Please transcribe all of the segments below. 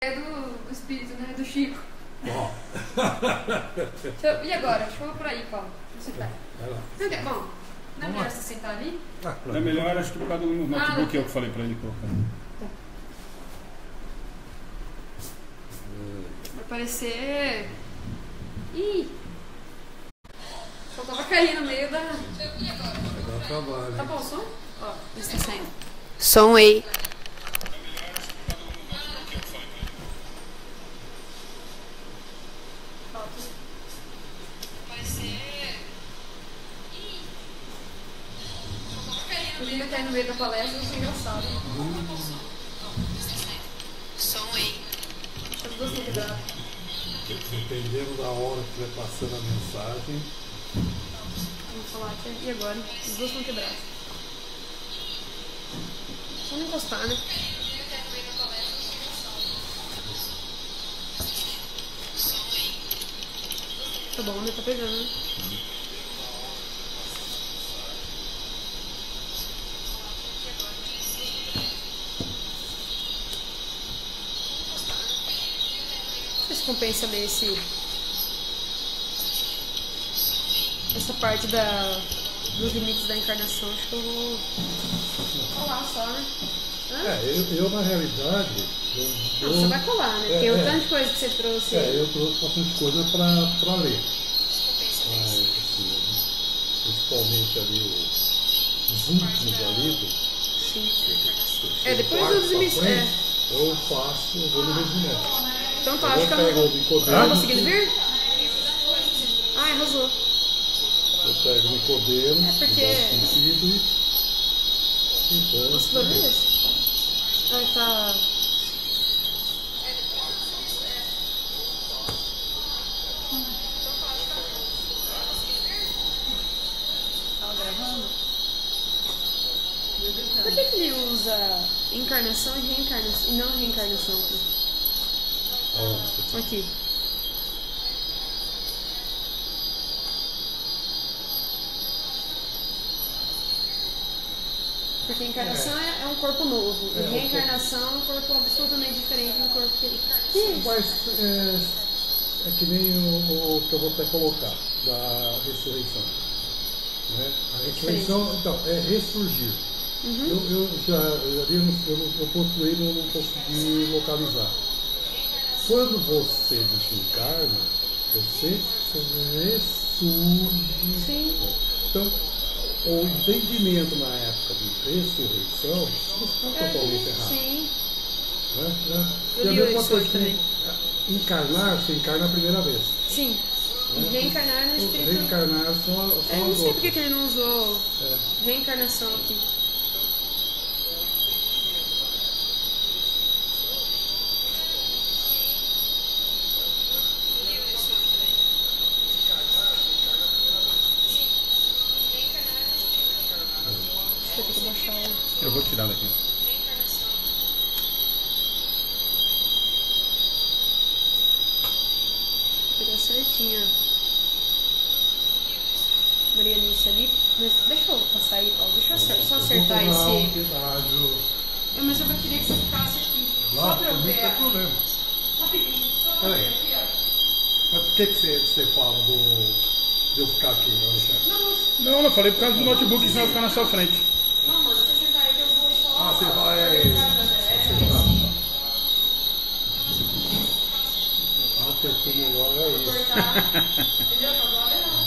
É do espírito, né? Do Chico. Bom. E agora? Deixa eu por aí, Paulo. Você tá. Vai lá. Bom, não é melhor você sentar ali? É melhor, acho que por causa do notebook que eu falei pra ele colocar. Vai parecer... Ih! Só tava caindo no meio da... E agora? Vai dar trabalho. Tá bom o som? Ó, está saindo. Som aí. O Lívia tá aí no meio da palestra, isso é engraçado. Som aí. As duas têm que dar. Dependendo da hora que estiver passando a mensagem. Vamos falar aqui. E agora? As duas estão quebradas. Só não encostar, né? Tá bom, né? Tá pegando, né? Se compensa ler essa parte dos limites da encarnação. Acho que eu vou colar só, né? Eu na realidade. Você vai colar, né? Porque o tanto de coisa que você trouxe. Eu trouxe bastante coisa para ler. Principalmente ali os últimos ali. Sim. Depois dos limites. Eu faço, eu vou no resumir. Então tá, acho que eu não tá conseguindo vir? Ai, arrasou. Eu pego o Nicodemo, porque... sentido e... Então, nossa, barulho é esse? Ai, tá... Tava gravando? Por que ele usa encarnação e reencarnação e não reencarnação aqui? Aqui. Porque encarnação é um corpo novo. E reencarnação é um corpo absolutamente diferente do corpo que ele. Mas é que nem o que eu vou até colocar, da ressurreição. Né? A ressurreição, então, é ressurgir. Uhum. Eu já vi, eu pontuei e não consegui localizar. Quando você desencarna, você ressurge. Sim. Então, o entendimento na época de ressurreição está totalmente errado. Sim. Né? Eu li isso hoje também. Encarnar, você encarna a primeira vez. Sim. E reencarnar no espírito. Reencarnar são Eu não sei porque que ele não usou reencarnação aqui. Eu vou tirar daqui. Vou pegar certinho a Marianice ali. Mas deixa eu passar aí, Paulo. Deixa eu só acertar esse. Mas eu preferia que você ficasse aqui. Só pra eu ver. Não tem problema. Rapidinho. Só pra ver aqui, ó. Mas por que você fala de eu ficar aqui, Alexandre? Não, eu falei por causa do notebook, senão vai ficar na sua frente. Não, amor, se você sentar aí que eu vou só... Ah, você vai... O perfil melhor é isso. Entendeu? Agora não.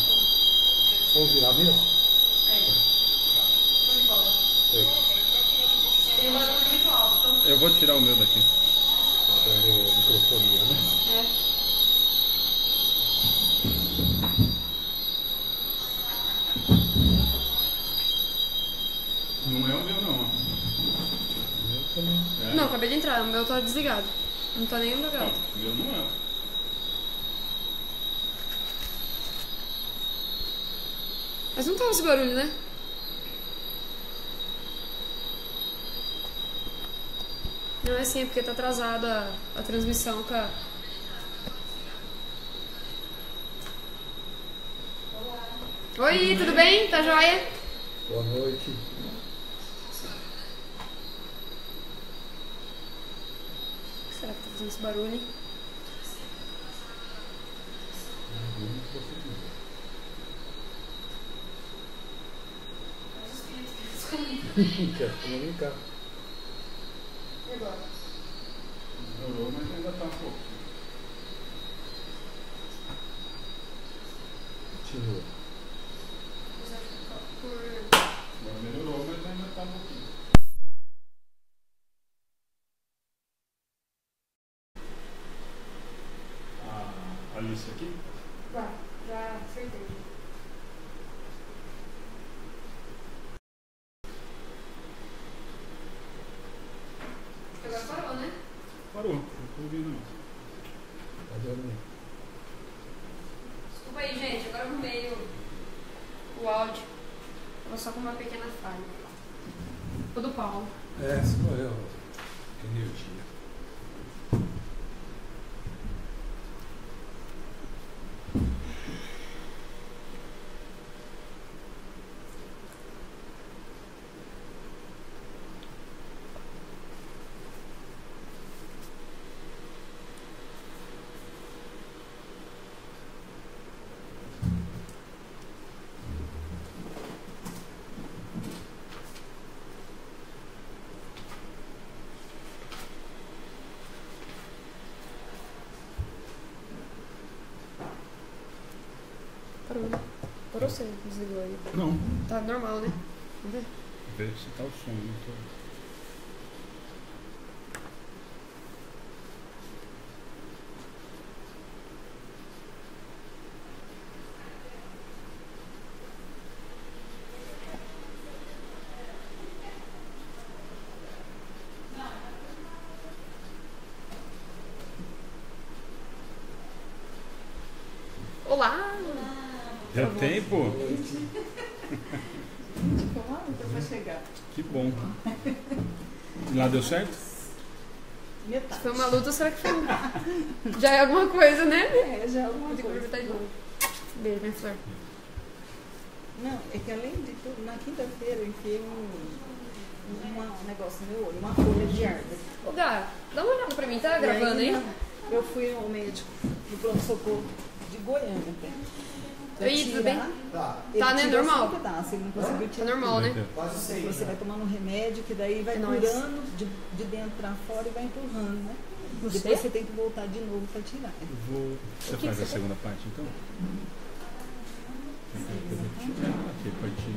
Vamos virar mesmo? Show de bola. Ele manda muito alto. Eu vou tirar o meu daqui. Tá dando microfonia, né? Não é o meu, não. Não, acabei de entrar. O meu tá desligado. Não tá nem ligado. O meu não é. Mas não tá esse barulho, né? Não é assim, é porque tá atrasada a transmissão com a... Oi, tudo bem? Tá joia? Boa noite. O que será que tá escutando esse barulho. Quer comunicar. E agora? Melhorou, mas ainda tá um pouco. Continua. Agora melhorou, mas ainda tá um pouquinho. A Alice aqui? Vai, já acertei. Agora parou, né? Parou, não tô ouvindo não. Tá dormindo. Desculpa aí, gente. Agora eu arrumei o áudio. Tava só com uma pequena falha. O do Paulo. É, sou eu. Energia. Parou, né? Parou, você desligou aí. Não. Tá normal, né? Vamos ver. Vê se tá o som. Não tô... Olá! Já tem, pô? Pra chegar. Que bom. E lá deu certo? Se Metade. foi uma luta, será que foi? Já é alguma coisa, né? É, já é alguma Tem que coisa. aproveitar de novo. Beijo, minha flor. Não, é que além de tudo, na quinta-feira eu enfiei um negócio no meu olho, uma folha de árvore. Ô, Gá, dá uma olhada pra mim, tá E gravando, aí, hein? Eu fui ao médico no pronto-socorro de Goiânia. Pra Oi, tudo bem? Ele Tá, né? tirou Normal. só um pedaço, ele não conseguiu Tá tirar. normal, né? Você vai tomando um remédio que daí vai É nóis. curando de dentro pra fora e vai empurrando, né? Você? Depois você tem que voltar de novo pra tirar. Eu vou... Você que faz que a você segunda parte, então? Aqui, partiu...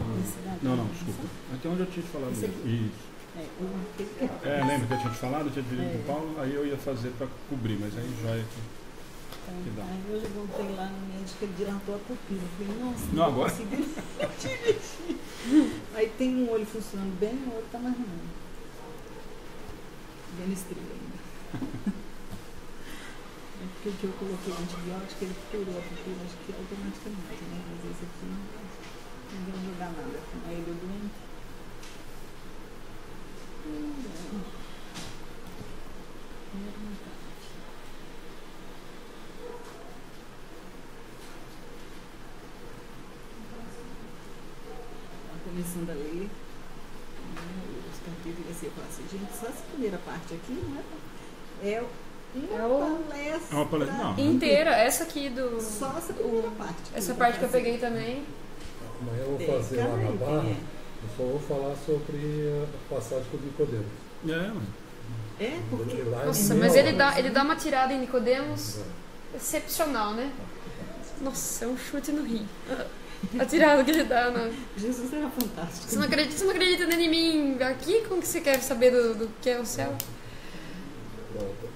Não, desculpa. Aqui é onde eu tinha te falado. Esse Isso. aqui. É, É, lembra que eu tinha te falado? Eu tinha dividido com o Paulo, aí eu ia fazer pra cobrir, mas aí joia aqui. Que dá. Aí hoje eu voltei lá no médico, ele dilatou a pupila. Eu falei, nossa, Não, agora? consegui dirigir. Aí tem um olho funcionando bem, o outro tá mais ruim. Vendo estrela ainda. É porque o que eu coloquei o antibiótico, ele curou a pupila, acho que automaticamente, né? Mas esse aqui não vai jogar nada. Aí ele é doente. Começando a ler, os capítulos assim, eu falo assim, gente, só essa primeira parte aqui não é uma palestra. É uma palestra, não. Inteira, essa aqui do. Só essa primeira parte. Essa parte que eu peguei também. Amanhã eu vou fazer lá na Barra. Eu só vou falar sobre a passagem com o Nicodemos. É, mano. É, porque Lá é Nossa, meia mas hora. ele dá uma tirada em Nicodemos excepcional, né? Nossa, é um chute no rim. A tirada que ele dá, né? Jesus era fantástico. Você não acredita nem em mim aqui? Como que você quer saber do que é o céu?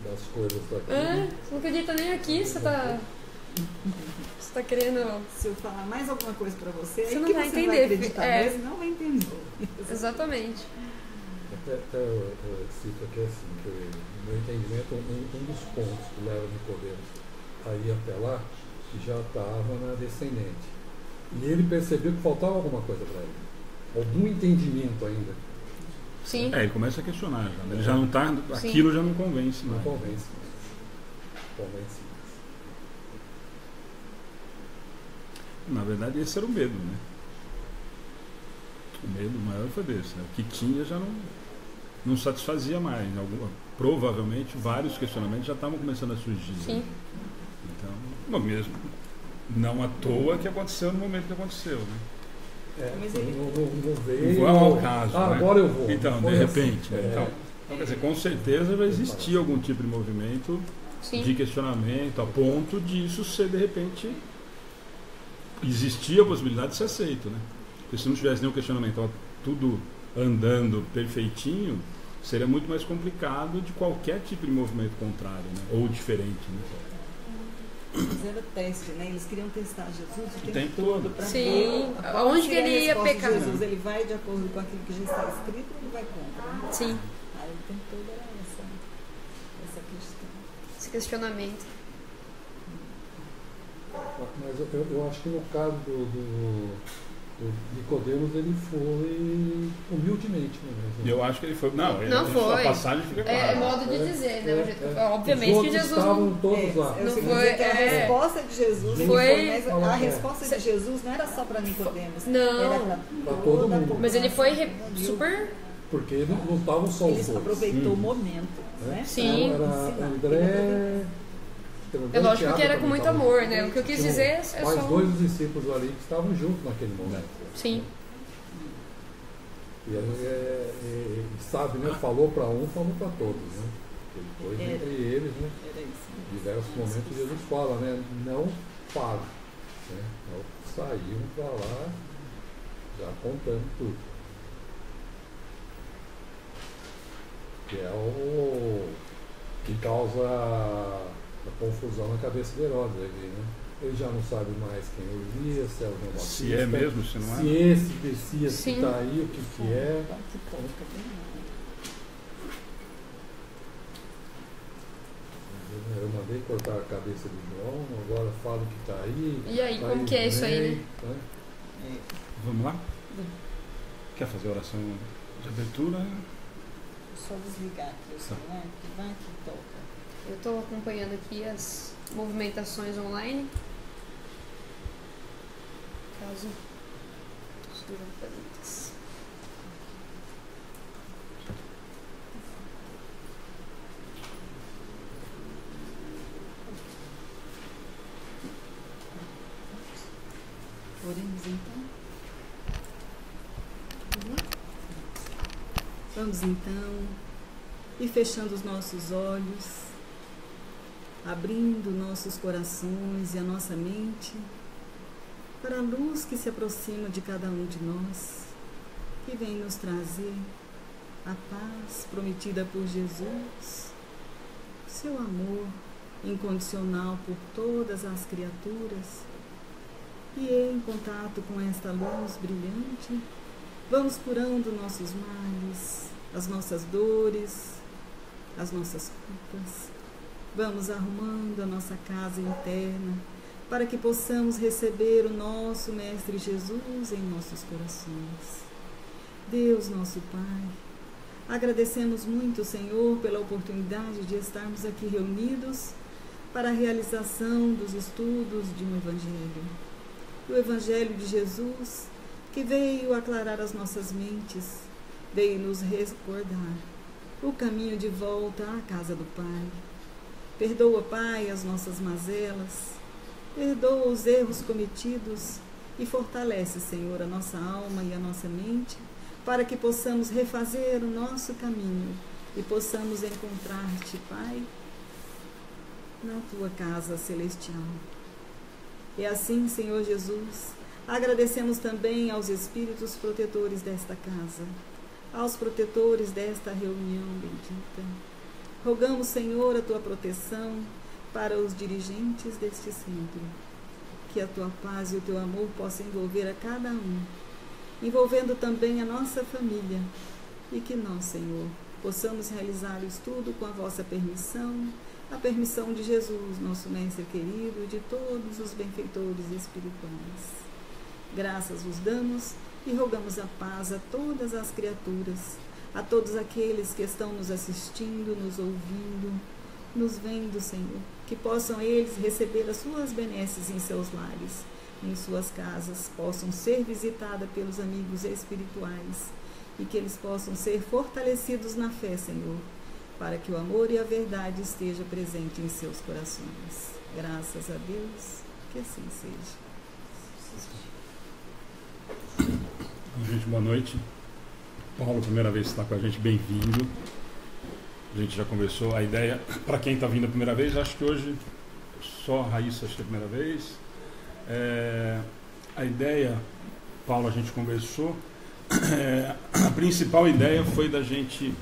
Das coisas daqui. Você não acredita nem aqui, você tá querendo... Se eu falar mais alguma coisa pra você, Você aí não que vai você entender, vai acreditar, é. mas não vai entender. Exatamente. Até eu cito aqui assim, que no meu entendimento, um dos pontos que leva Nicodemos a ir até lá, que já estava na descendente. E ele percebeu que faltava alguma coisa para ele. Algum entendimento ainda. Sim. É, ele começa a questionar já. Né? Ele já não tá. Aquilo já não convence, Não né? convence. Convence. Na verdade, esse era o medo, né? O medo maior foi desse. Né? O que tinha já não satisfazia mais. provavelmente vários questionamentos já estavam começando a surgir. Sim. Então, bom, mesmo não à toa que aconteceu no momento que aconteceu, né? Mas Não veio. Não ao caso, né? Agora eu vou. Então, de repente. Então, quer dizer, com certeza vai existir algum tipo de movimento Sim. de questionamento a ponto disso ser, de repente, existir a possibilidade de ser aceito, né? Porque se não tivesse nenhum questionamento, ó, tudo andando perfeitinho, seria muito mais complicado de qualquer tipo de movimento contrário, né? Ou diferente, né? Mas era teste, né? Eles queriam testar Jesus o tempo tempo todo para Sim. ver Onde que ele ia pecar. Jesus, ele vai de acordo com aquilo que já está escrito ou ele vai contra, né? Sim. Aí o tempo todo era essa questão. Esse questionamento. Mas eu acho que no caso do Nicodemos, ele foi humildemente, né? Eu acho que ele foi. Não, Não foi. A passagem fica clara. É modo de dizer, né? O jeito- Obviamente Os que outros Jesus estavam todos lá. Eu Não sei foi- que a resposta de Jesus Foi- mas a resposta de Jesus não era só para Nicodemos. Não. Era Pra para todo mundo. Mas ele foi super. Porque não estavam só os Ele dois. aproveitou o momento, né? Sim. Era Ensinar. André. É lógico que era com muito amor, né? O que eu quis dizer é mais só. dois dos discípulos ali que estavam juntos naquele momento. Sim. E ele sabe, né? Falou para um, falou para todos, né? Depois entre eles, né? Era isso. Em diversos momentos Jesus fala, né? Não para. Né? Saíram para lá já contando tudo. Que é o que causa a confusão na cabeça de Herodes ali, né? Ele já não sabe mais quem é Elias, se é o João Batista. Se é mesmo, se não é. Se esse Messias que Sim. está aí, o que é. Que pouca, bem. Eu mandei cortar a cabeça de João, agora falo que está aí. E aí, tá como que é isso aí, né? Vamos lá? Quer fazer a oração de abertura? Só desligar aqui o celular, que vai que toca. Eu estou acompanhando aqui as movimentações online. Caso surjam perguntas. Oremos então. Vamos então ir fechando os nossos olhos, abrindo nossos corações e a nossa mente para a luz que se aproxima de cada um de nós, que vem nos trazer a paz prometida por Jesus, seu amor incondicional por todas as criaturas. E em contato com esta luz brilhante, vamos curando nossos males, as nossas dores, as nossas culpas. Vamos arrumando a nossa casa interna para que possamos receber o nosso Mestre Jesus em nossos corações. Deus, nosso Pai, agradecemos muito, Senhor, pela oportunidade de estarmos aqui reunidos para a realização dos estudos de um Evangelho. O Evangelho de Jesus, que veio aclarar as nossas mentes, veio nos recordar o caminho de volta à casa do Pai. Perdoa, Pai, as nossas mazelas, perdoa os erros cometidos e fortalece, Senhor, a nossa alma e a nossa mente, para que possamos refazer o nosso caminho e possamos encontrar-te, Pai, na tua casa celestial. E assim, Senhor Jesus, agradecemos também aos espíritos protetores desta casa, aos protetores desta reunião bendita. Rogamos, Senhor, a tua proteção para os dirigentes deste centro, que a tua paz e o teu amor possam envolver a cada um, envolvendo também a nossa família, e que nós, Senhor, possamos realizar o estudo com a vossa permissão, a permissão de Jesus, nosso Mestre querido, e de todos os benfeitores espirituais. Graças vos damos e rogamos a paz a todas as criaturas, a todos aqueles que estão nos assistindo, nos ouvindo, nos vendo, Senhor, que possam eles receber as suas benesses em seus lares, em suas casas, possam ser visitadas pelos amigos espirituais e que eles possam ser fortalecidos na fé, Senhor, para que o amor e a verdade estejam presentes em seus corações. Graças a Deus, que assim seja. Gente, boa noite. Paulo, primeira vez que está com a gente, bem-vindo. A gente já conversou. A ideia, para quem está vindo a primeira vez, acho que hoje só a Raíssa acho que é a primeira vez. A ideia, Paulo, a gente conversou. A principal ideia foi da gente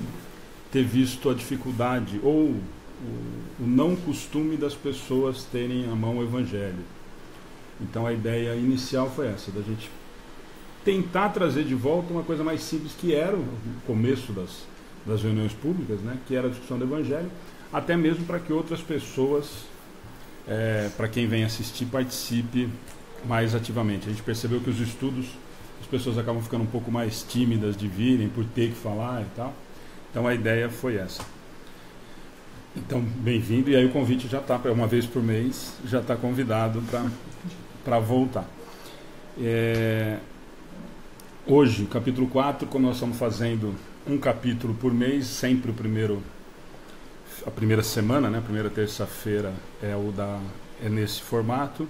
ter visto a dificuldade ou o não costume das pessoas terem à mão o Evangelho. Então a ideia inicial foi essa, da gente tentar trazer de volta uma coisa mais simples que era o começo das reuniões públicas, né? Que era a discussão do Evangelho, até mesmo para que outras pessoas, para quem vem assistir, participe mais ativamente. A gente percebeu que os estudos, as pessoas acabam ficando um pouco mais tímidas de virem, por ter que falar e tal. Então a ideia foi essa. Então, bem-vindo, e aí o convite já está, uma vez por mês, já está convidado para voltar. Hoje, capítulo 4, como nós estamos fazendo um capítulo por mês, sempre a primeira semana, né, a primeira terça-feira é nesse formato.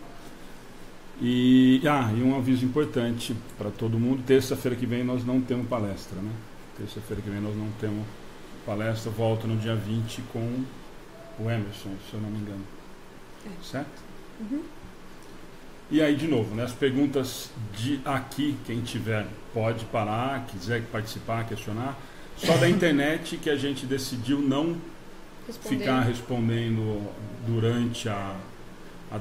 E um aviso importante para todo mundo, terça-feira que vem nós não temos palestra, né? Terça-feira que vem nós não temos palestra, volta no dia 20 com o Emerson, se eu não me engano. Certo? Uhum. E aí, de novo, né, as perguntas de aqui, quem tiver pode parar, quiser participar, questionar. Só da internet que a gente decidiu não ficar respondendo durante a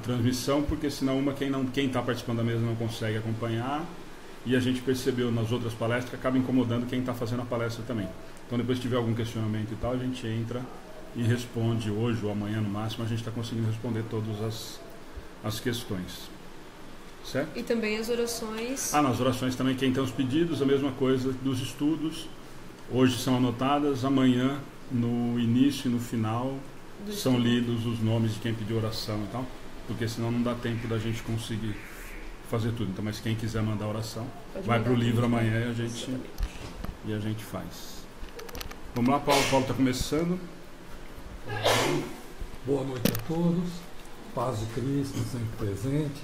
transmissão, porque senão quem está participando da mesa não consegue acompanhar, e a gente percebeu nas outras palestras que acaba incomodando quem está fazendo a palestra também. Então depois se tiver algum questionamento e tal, a gente entra e responde hoje ou amanhã no máximo, a gente está conseguindo responder todas as questões. Certo? E também as orações. Nas orações também, quem tem os pedidos, a mesma coisa dos estudos, hoje são anotadas, amanhã no início e no final são lidos os nomes de quem pediu oração e tal, porque senão não dá tempo da gente conseguir fazer tudo. Então, mas quem quiser mandar oração, vai para o livro amanhã e a gente faz. Vamos lá, Paulo. Paulo está começando. Boa noite a todos. Paz de Cristo sempre presente.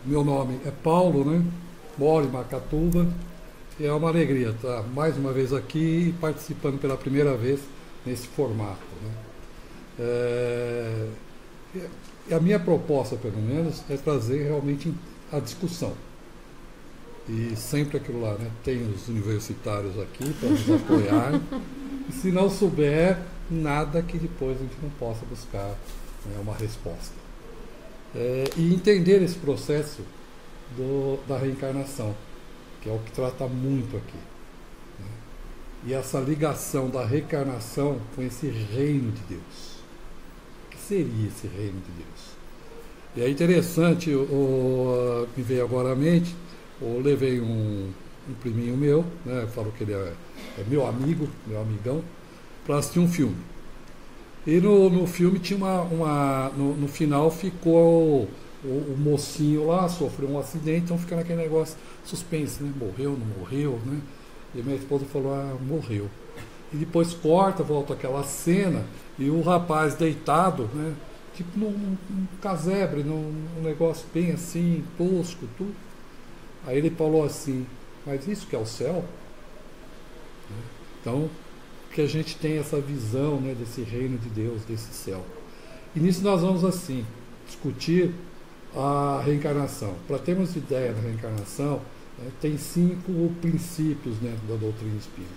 Meu nome é Paulo, né? Moro em Macatuba. E é uma alegria estar mais uma vez aqui participando pela primeira vez nesse formato, né? A minha proposta, pelo menos, é trazer realmente a discussão. E sempre aquilo lá, né? Tem os universitários aqui para nos apoiar. E se não souber, nada que depois a gente não possa buscar, né, uma resposta. E entender esse processo da reencarnação, que é o que trata muito aqui, né? E essa ligação da reencarnação com esse reino de Deus. O que seria esse reino de Deus? E é interessante, me veio agora à mente, eu levei um priminho meu, né, falou que ele é meu amigo, meu amigão, para assistir um filme. E no filme tinha no final ficou o mocinho lá, sofreu um acidente, então fica naquele negócio suspense, né? Morreu, não morreu, né? E minha esposa falou, morreu. E depois corta, volta aquela cena, e o rapaz deitado, né? Tipo num casebre, num negócio bem assim, tosco, tudo. Aí ele falou assim, mas isso que é o céu? Então, que a gente tem essa visão, né, desse reino de Deus, desse céu. E nisso nós vamos assim discutir a reencarnação. Para termos ideia da reencarnação, né, tem 5 princípios, né, da doutrina espírita.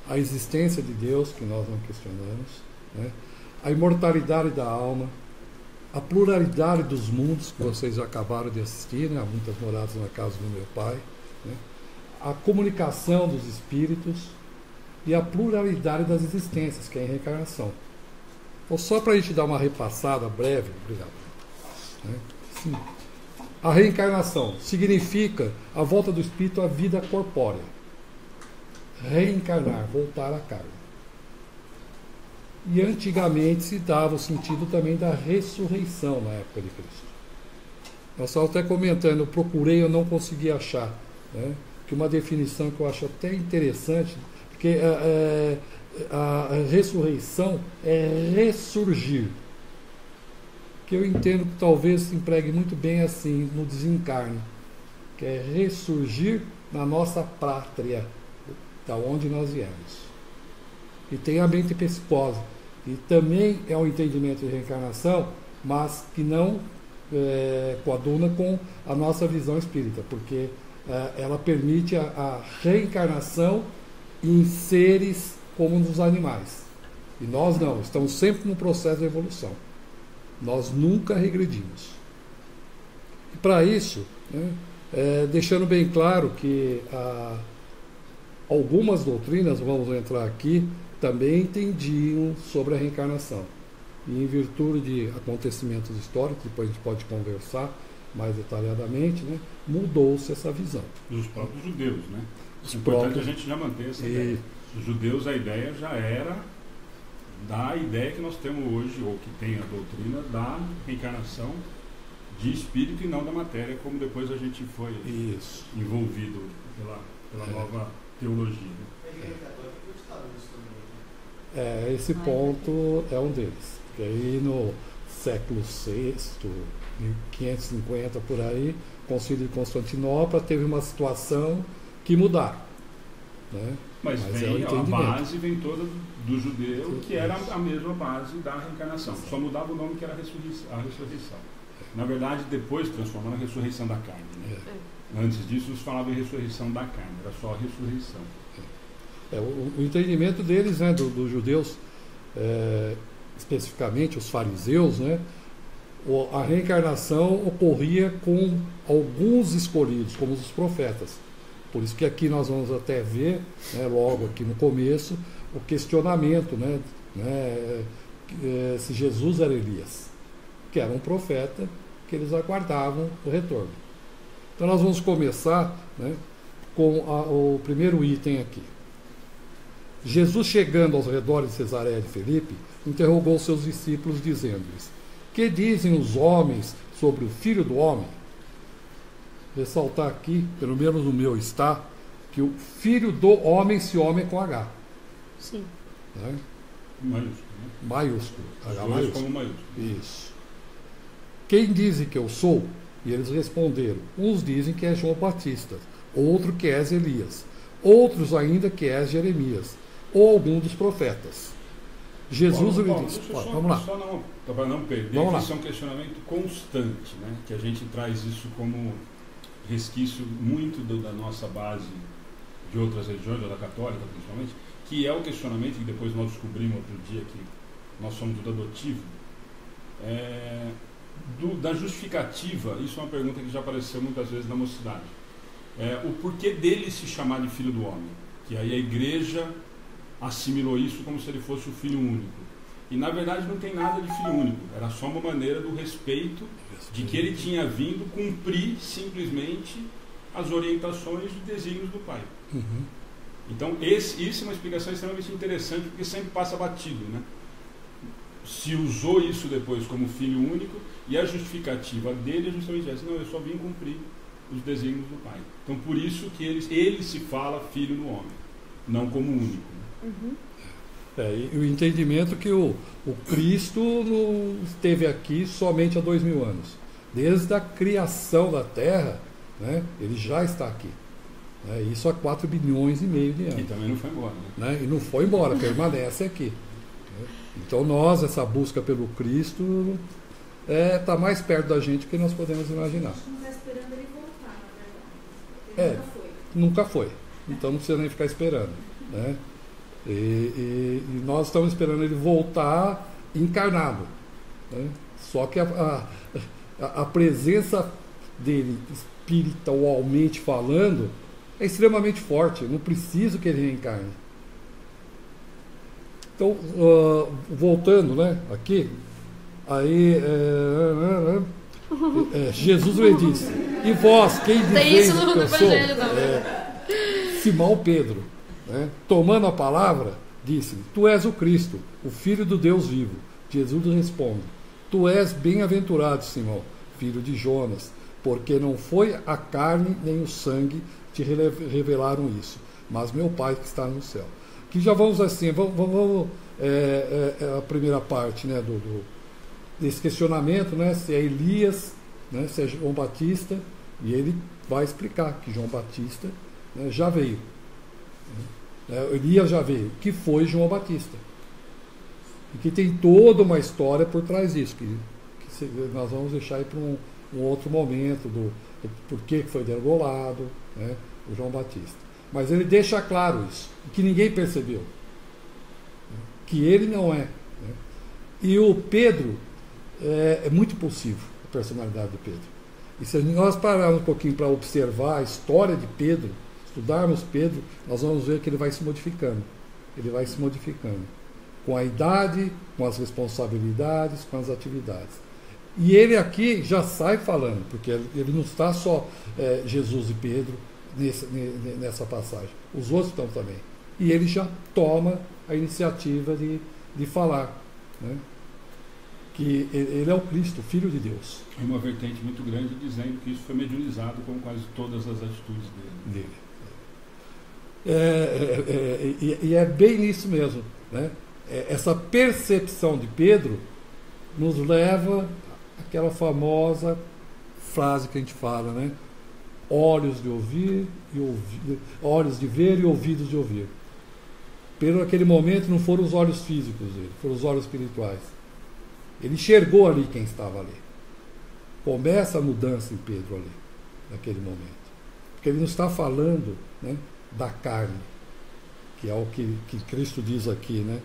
A existência de Deus, que nós não questionamos, né, a imortalidade da alma, a pluralidade dos mundos, que vocês já acabaram de assistir, né, há muitas moradas na casa do meu pai, né, a comunicação dos espíritos, e a pluralidade das existências, que é a reencarnação. Então, só para a gente dar uma repassada breve, obrigado. Sim. A reencarnação significa a volta do espírito à vida corpórea. Reencarnar, voltar à carne. E antigamente se dava o sentido também da ressurreição na época de Cristo. Nós estávamos até comentando, eu procurei, eu não consegui achar, né, que uma definição que eu acho até interessante, porque a ressurreição é ressurgir. Que eu entendo que talvez se empregue muito bem assim no desencarne, que é ressurgir na nossa pátria, da onde nós viemos. E tem a mente psicosa, e também é um entendimento de reencarnação, mas que não coaduna com a nossa visão espírita, porque ela permite a reencarnação em seres como nos animais. E nós não, estamos sempre no processo de evolução. Nós nunca regredimos. E para isso, né, deixando bem claro que algumas doutrinas, vamos entrar aqui, também entendiam sobre a reencarnação. E em virtude de acontecimentos históricos, depois a gente pode conversar mais detalhadamente, né, mudou-se essa visão. Dos próprios judeus, né? É importante a gente já manter essa ideia. Os judeus, a ideia já era da ideia que nós temos hoje, ou que tem a doutrina da reencarnação de espírito e não da matéria, como depois a gente foi envolvido pela nova teologia. Esse ponto é um deles. Porque aí no século VI, 1550 por aí, o Concílio de Constantinopla teve uma situação que mudar. Né? Mas a base vem toda do judeu, que era a mesma base da reencarnação. Só mudava o nome, que era a ressurreição. Na verdade, depois transformou na ressurreição da carne. Né? Antes disso, eles falavam em ressurreição da carne, era só a ressurreição. O entendimento deles, né, dos judeus, especificamente os fariseus, né, a reencarnação ocorria com alguns escolhidos, como os profetas. Por isso que aqui nós vamos até ver, né, logo aqui no começo, o questionamento, né, se Jesus era Elias, que era um profeta que eles aguardavam o retorno. Então nós vamos começar, né, com o primeiro item aqui. Jesus, chegando aos redores de Cesareia de Filipe, interrogou seus discípulos, dizendo-lhes: que dizem os homens sobre o Filho do Homem? Ressaltar aqui, pelo menos no meu está, que o Filho do Homem, se homem com H. Sim. Né? Maiúsculo. Né? Maiúsculo. H maiúsculo. Como maiúsculo. Isso. Quem dizem que eu sou? E eles responderam: uns dizem que és João Batista, outro que és Elias, outros ainda que és Jeremias, ou algum dos profetas. Jesus lhe disse: vamos lá. Para não perder, isso é um questionamento constante, né? Que a gente traz isso como resquício muito da nossa base de outras religiões, da católica principalmente, que é o questionamento que depois nós descobrimos outro dia que nós somos do adotivo, da justificativa. Isso é uma pergunta que já apareceu muitas vezes na mocidade. O porquê dele se chamar de Filho do Homem, que aí a igreja assimilou isso como se ele fosse o Filho único. E na verdade não tem nada de Filho único, era só uma maneira do respeito de que ele tinha vindo cumprir simplesmente as orientações e desígnios do Pai. Uhum. Então isso é uma explicação extremamente interessante, porque sempre passa batido, né? Se usou isso depois como Filho único, e a justificativa dele é justamente essa: não, eu só vim cumprir os desígnios do Pai. Então por isso que ele se fala Filho do Homem, não como único. Né? Uhum. E o entendimento que o Cristo não esteve aqui somente há 2000 anos. Desde a criação da Terra, né, ele já está aqui. Isso há 4 bilhões e meio de anos. E também não foi embora. Né? E não foi embora, permanece aqui. Então nós, essa busca pelo Cristo, está mais perto da gente do que nós podemos imaginar. Não está esperando ele voltar, na verdade. Ele nunca foi. Então não precisa nem ficar esperando. Né? E nós estamos esperando ele voltar encarnado. Né? Só que a presença dele, espiritualmente falando, é extremamente forte. Eu não preciso que ele reencarne. Então, voltando, né, aqui, aí Jesus lhe disse: e vós, quem dizeis que eu sou? Simão Pedro, né, tomando a palavra, disse: tu és o Cristo, o Filho do Deus vivo. Jesus responde: tu és bem-aventurado, Simão, filho de Jonas, porque não foi a carne nem o sangue te revelaram isso, mas meu Pai que está no céu. Que já vamos assim, vamos a primeira parte, né, desse questionamento, né, se é Elias, né, se é João Batista, e ele vai explicar que João Batista, né, já veio. Elias já veio, que foi João Batista. E que tem toda uma história por trás disso, que nós vamos deixar aí para um outro momento, do porquê que foi degolado, né, o João Batista. Mas ele deixa claro isso, que ninguém percebeu. Que ele não é. Né? E o Pedro é muito impulsivo, a personalidade de Pedro. E se nós pararmos um pouquinho para observar a história de Pedro, estudarmos Pedro, nós vamos ver que ele vai se modificando. Ele vai se modificando. Com a idade, com as responsabilidades, com as atividades. E ele aqui já sai falando, porque ele não está só Jesus e Pedro nessa passagem. Os outros estão também. E ele já toma a iniciativa de falar, né, que ele é o Cristo, Filho de Deus. É uma vertente muito grande dizendo que isso foi mediunizado com quase todas as atitudes dele. E é bem nisso mesmo, né? Essa percepção de Pedro nos leva àquela famosa frase que a gente fala, né? Olhos de ouvir olhos de ver e ouvidos de ouvir. Pedro, naquele momento, não foram os olhos físicos dele, foram os olhos espirituais. Ele enxergou ali quem estava ali. Começa a mudança em Pedro ali, naquele momento. Porque ele não está falando, né, da carne, que é o que Cristo diz aqui, né?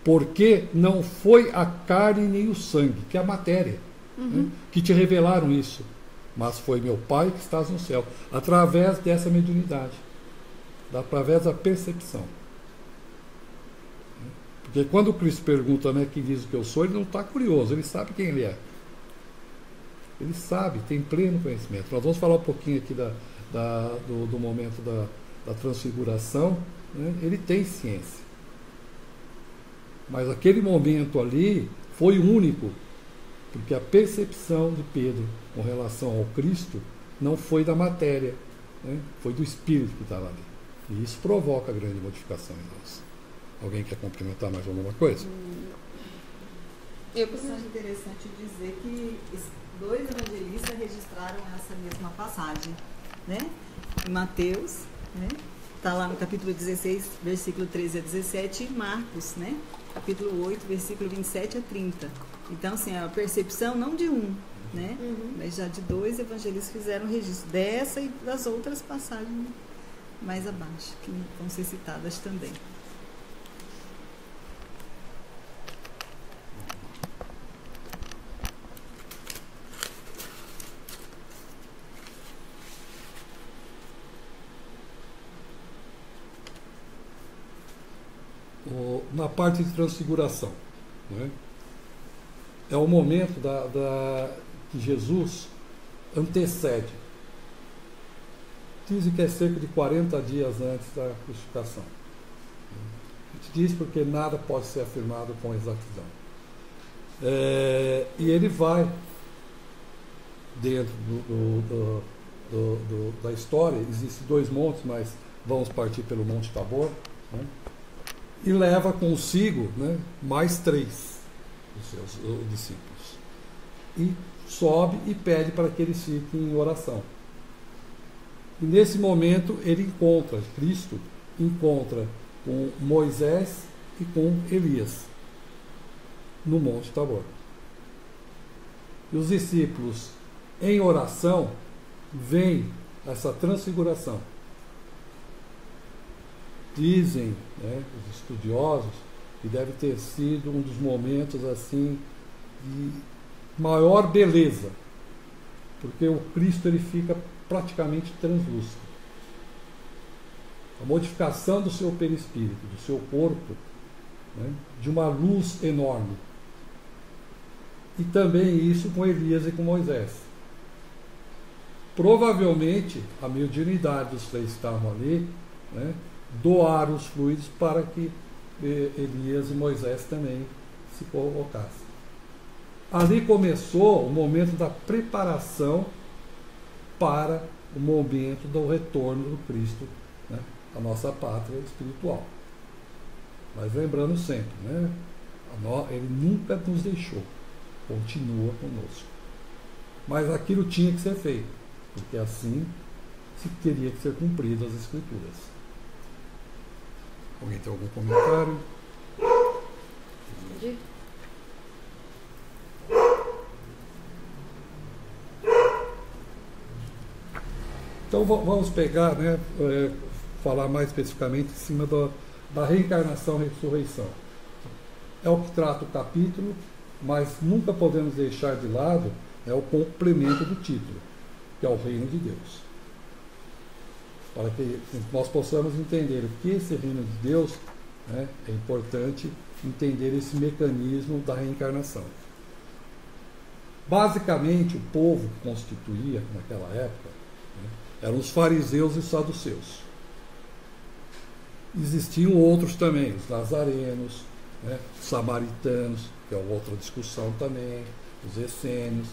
Porque não foi a carne nem o sangue, que é a matéria, né, que te revelaram isso, mas foi meu Pai que estás no céu, através dessa mediunidade, através da percepção. Porque quando Cristo pergunta, né, quem diz o que eu sou, ele não está curioso, ele sabe quem ele é. Ele sabe, tem pleno conhecimento. Nós vamos falar um pouquinho aqui do momento da transfiguração, né? Ele tem ciência. Mas aquele momento ali foi único, porque a percepção de Pedro com relação ao Cristo não foi da matéria, né? Foi do Espírito que estava ali. E isso provoca grande modificação em nós. Alguém quer complementar mais alguma coisa? Eu acho interessante dizer que dois evangelistas registraram essa mesma passagem, né? Em Mateus, né? Está lá no capítulo 16, versículo 13 a 17, e Marcos, né? Capítulo 8, versículo 27 a 30. Então, assim, a percepção não de um, né? Mas já de dois evangelistas fizeram registro dessa e das outras passagens mais abaixo, que vão ser citadas também. Na parte de transfiguração, né? É o momento que Jesus antecede. Dizem que é cerca de 40 dias antes da crucificação. A gente diz porque nada pode ser afirmado com exatidão. E ele vai, dentro da história, existem dois montes, mas vamos partir pelo Monte Tabor, né? E leva consigo, né, mais 3 dos seus discípulos. E sobe e pede para que eles fiquem em oração. E nesse momento Cristo encontra com Moisés e com Elias no Monte Tabor. E os discípulos, em oração, veem essa transfiguração. Dizem, né, os estudiosos, que deve ter sido um dos momentos assim de maior beleza, porque o Cristo ele fica praticamente translúcido. A modificação do seu perispírito, do seu corpo, né, de uma luz enorme. E também isso com Elias e com Moisés. Provavelmente a mediunidade dos 3 que estavam ali, né, doar os fluidos para que Elias e Moisés também se colocassem. Ali começou o momento da preparação para o momento do retorno do Cristo, né, à nossa pátria espiritual. Mas lembrando sempre, né? Ele nunca nos deixou, continua conosco. Mas aquilo tinha que ser feito, porque assim se teria que ser cumprido as Escrituras. Alguém tem algum comentário? Entendi. Então vamos pegar, né, falar mais especificamente em cima da reencarnação e ressurreição. É o que trata o capítulo, mas nunca podemos deixar de lado o complemento do título, que é o reino de Deus. Para que nós possamos entender o que é esse reino de Deus, né, é importante entender esse mecanismo da reencarnação. Basicamente, o povo que constituía naquela época, né, eram os fariseus e os saduceus. Existiam outros também, os nazarenos, né, os samaritanos, que é outra discussão também, os essênios.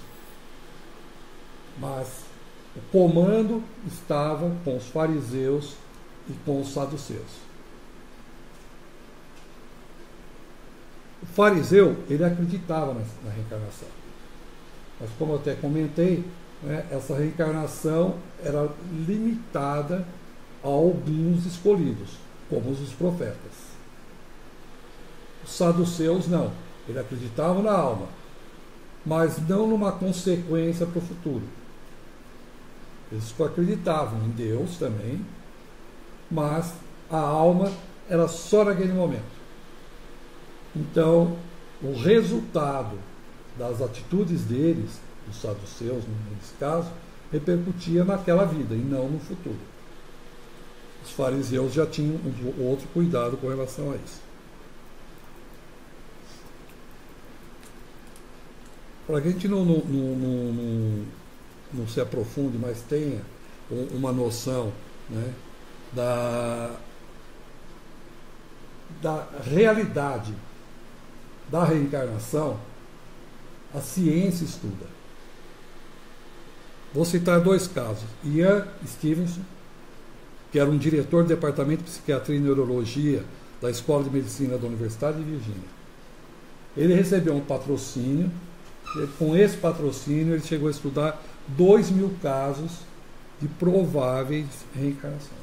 Mas o comando estava com os fariseus e com os saduceus. O fariseu, ele acreditava na reencarnação. Mas como eu até comentei, né, essa reencarnação era limitada a alguns escolhidos, como os profetas. Os saduceus não. Eles acreditavam na alma, mas não numa consequência para o futuro. Eles acreditavam em Deus também, mas a alma era só naquele momento. Então, o resultado das atitudes deles, dos saduceus, nesse caso, repercutia naquela vida e não no futuro. Os fariseus já tinham um outro cuidado com relação a isso. Para que a gente não se aprofunde, mas tenha uma noção, né, da realidade da reencarnação, a ciência estuda. Vou citar dois casos. Ian Stevenson, que era um diretor do Departamento de Psiquiatria e Neurologia da Escola de Medicina da Universidade de Virgínia. Ele recebeu um patrocínio. Com esse patrocínio, ele chegou a estudar 2.000 casos de prováveis reencarnação.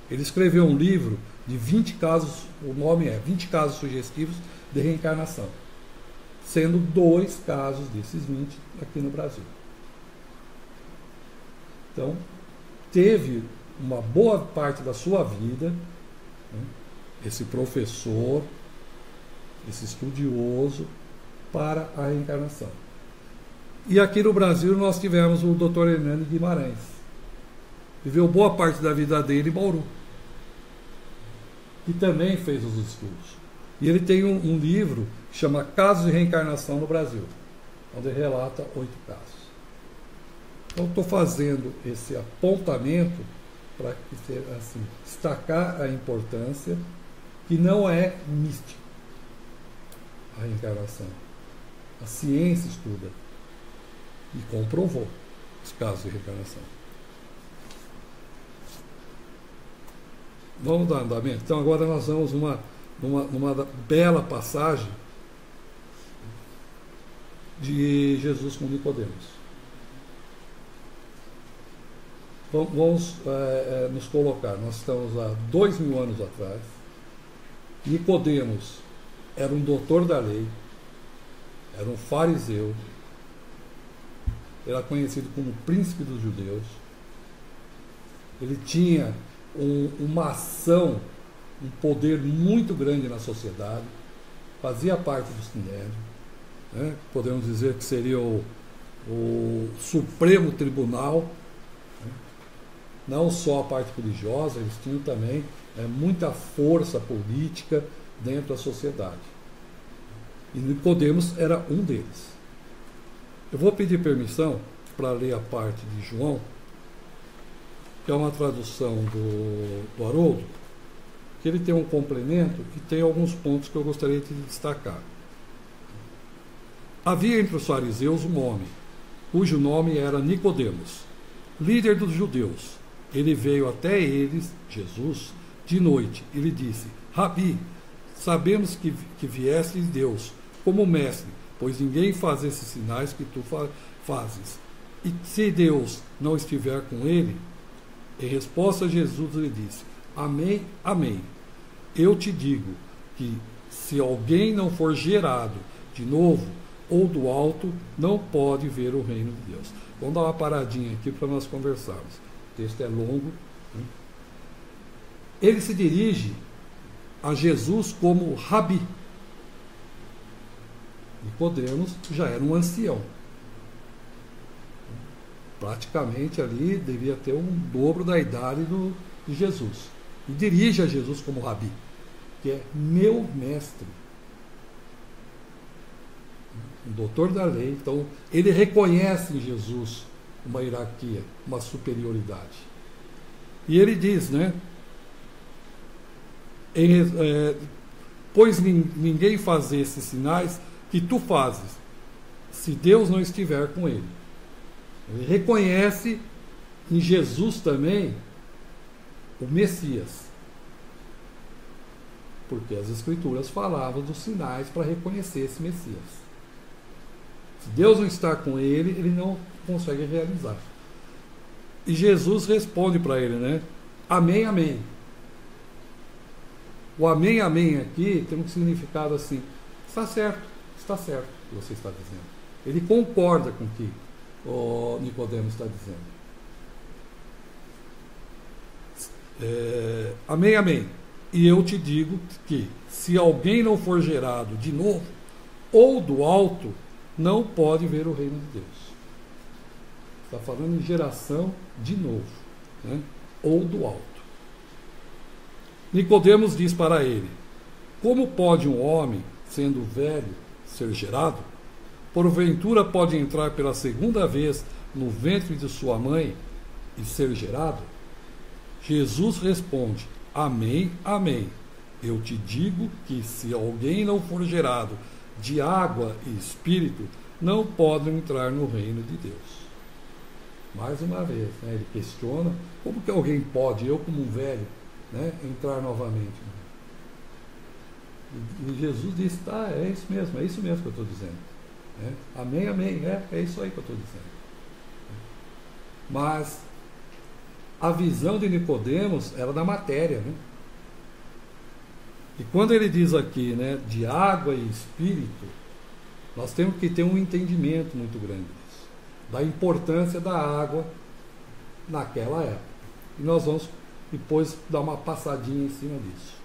Ele escreveu um livro de 20 casos, o nome é 20 casos sugestivos de reencarnação, sendo 2 casos desses 20 aqui no Brasil. Então, teve uma boa parte da sua vida, né, esse professor, esse estudioso, para a reencarnação. E aqui no Brasil nós tivemos o Dr. Hernani Guimarães. Viveu boa parte da vida dele em Bauru. E também fez os estudos. E ele tem um livro que chama Casos de Reencarnação no Brasil, onde ele relata 8 casos. Então estou fazendo esse apontamento para assim, destacar a importância que não é mística a reencarnação. A ciência estuda e comprovou os casos de reencarnação. Vamos dar andamento. Então agora nós vamos numa bela passagem de Jesus com Nicodemos. Vamos nos colocar. Nós estamos há 2.000 anos atrás. Nicodemos era um doutor da lei, era um fariseu, era conhecido como príncipe dos judeus. Ele tinha uma ação, um poder muito grande na sociedade, fazia parte do Sinédrio, né? Podemos dizer que seria o Supremo Tribunal, né? Não só a parte religiosa, eles tinham também muita força política dentro da sociedade. E Nicodemos era um deles. Eu vou pedir permissão para ler a parte de João, que é uma tradução do Haroldo, que ele tem um complemento e tem alguns pontos que eu gostaria de destacar. Havia entre os fariseus um homem, cujo nome era Nicodemos, líder dos judeus. Ele veio até eles, Jesus, de noite, e lhe disse: Rabi, sabemos que vieste de Deus como mestre, pois ninguém faz esses sinais que tu fazes. E se Deus não estiver com ele? Em resposta, Jesus lhe disse: Amém, amém. Eu te digo que se alguém não for gerado de novo ou do alto, não pode ver o reino de Deus. Vamos dar uma paradinha aqui para nós conversarmos. O texto é longo. Né? Ele se dirige a Jesus como Rabi. Nicodemos já era um ancião. Praticamente ali devia ter um dobro da idade de Jesus. E dirige a Jesus como Rabi, que é meu mestre. Um doutor da lei. Então, ele reconhece em Jesus uma hierarquia, uma superioridade. E ele diz, né? Pois ninguém faz esses sinais que tu fazes, se Deus não estiver com ele. Ele reconhece em Jesus também o Messias. Porque as Escrituras falavam dos sinais para reconhecer esse Messias. Se Deus não está com ele, ele não consegue realizar. E Jesus responde para ele, né? Amém, amém. O amém, amém aqui tem um significado assim: está certo o que você está dizendo. Ele concorda com o que o Nicodemos está dizendo. Amém, amém. E eu te digo que se alguém não for gerado de novo ou do alto, não pode ver o reino de Deus. Está falando em geração de novo, né? Ou do alto. Nicodemos diz para ele: como pode um homem, sendo velho, ser gerado? Porventura pode entrar pela segunda vez no ventre de sua mãe e ser gerado? Jesus responde: Amém, amém. Eu te digo que se alguém não for gerado de água e espírito, não pode entrar no reino de Deus. Mais uma vez, né, ele questiona: como que alguém pode, eu como um velho, né, entrar novamente? E Jesus diz: tá, é isso mesmo que eu estou dizendo. Amém, amém, é isso aí que eu estou dizendo. Mas a visão de Nicodemos era da matéria, né? E quando ele diz aqui, né, de água e espírito, nós temos que ter um entendimento muito grande disso, da importância da água naquela época. E nós vamos depois dar uma passadinha em cima disso.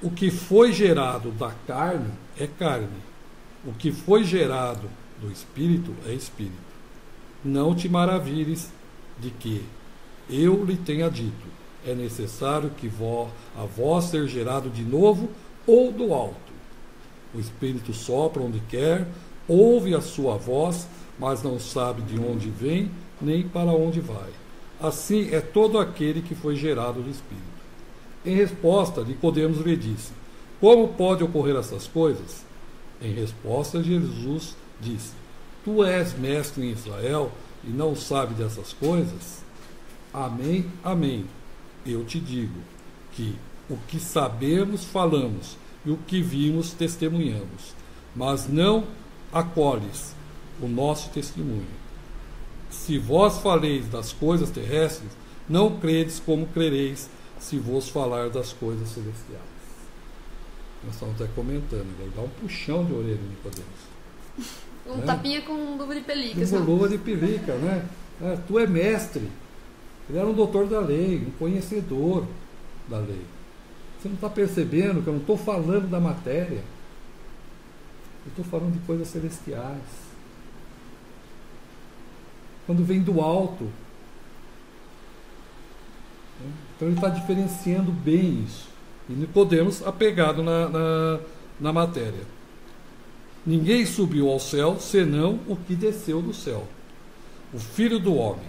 O que foi gerado da carne é carne. O que foi gerado do espírito é espírito. Não te maravilhes de que eu lhe tenha dito: é necessário que a vós ser gerado de novo ou do alto. O espírito sopra onde quer, ouve a sua voz, mas não sabe de onde vem nem para onde vai. Assim é todo aquele que foi gerado do espírito. Em resposta, Nicodemos lhe disse: como pode ocorrer essas coisas? Em resposta, Jesus disse: tu és mestre em Israel e não sabe dessas coisas? Amém, amém. Eu te digo que o que sabemos falamos e o que vimos testemunhamos, mas não acolhes o nosso testemunho. Se vós faleis das coisas terrestres, não credes como crereis se vos falar das coisas celestiais. Nós estamos até comentando, ele dá um puxão de orelha em Nicodemos. Tapinha com luva de pelica. Com luva de pelica, né? Tu é mestre. Ele era um doutor da lei, um conhecedor da lei. Você não está percebendo que eu não estou falando da matéria. Eu estou falando de coisas celestiais. Quando vem do alto. Então ele está diferenciando bem isso. E Nicodemos apegado na matéria. Ninguém subiu ao céu, senão o que desceu do céu, o Filho do Homem.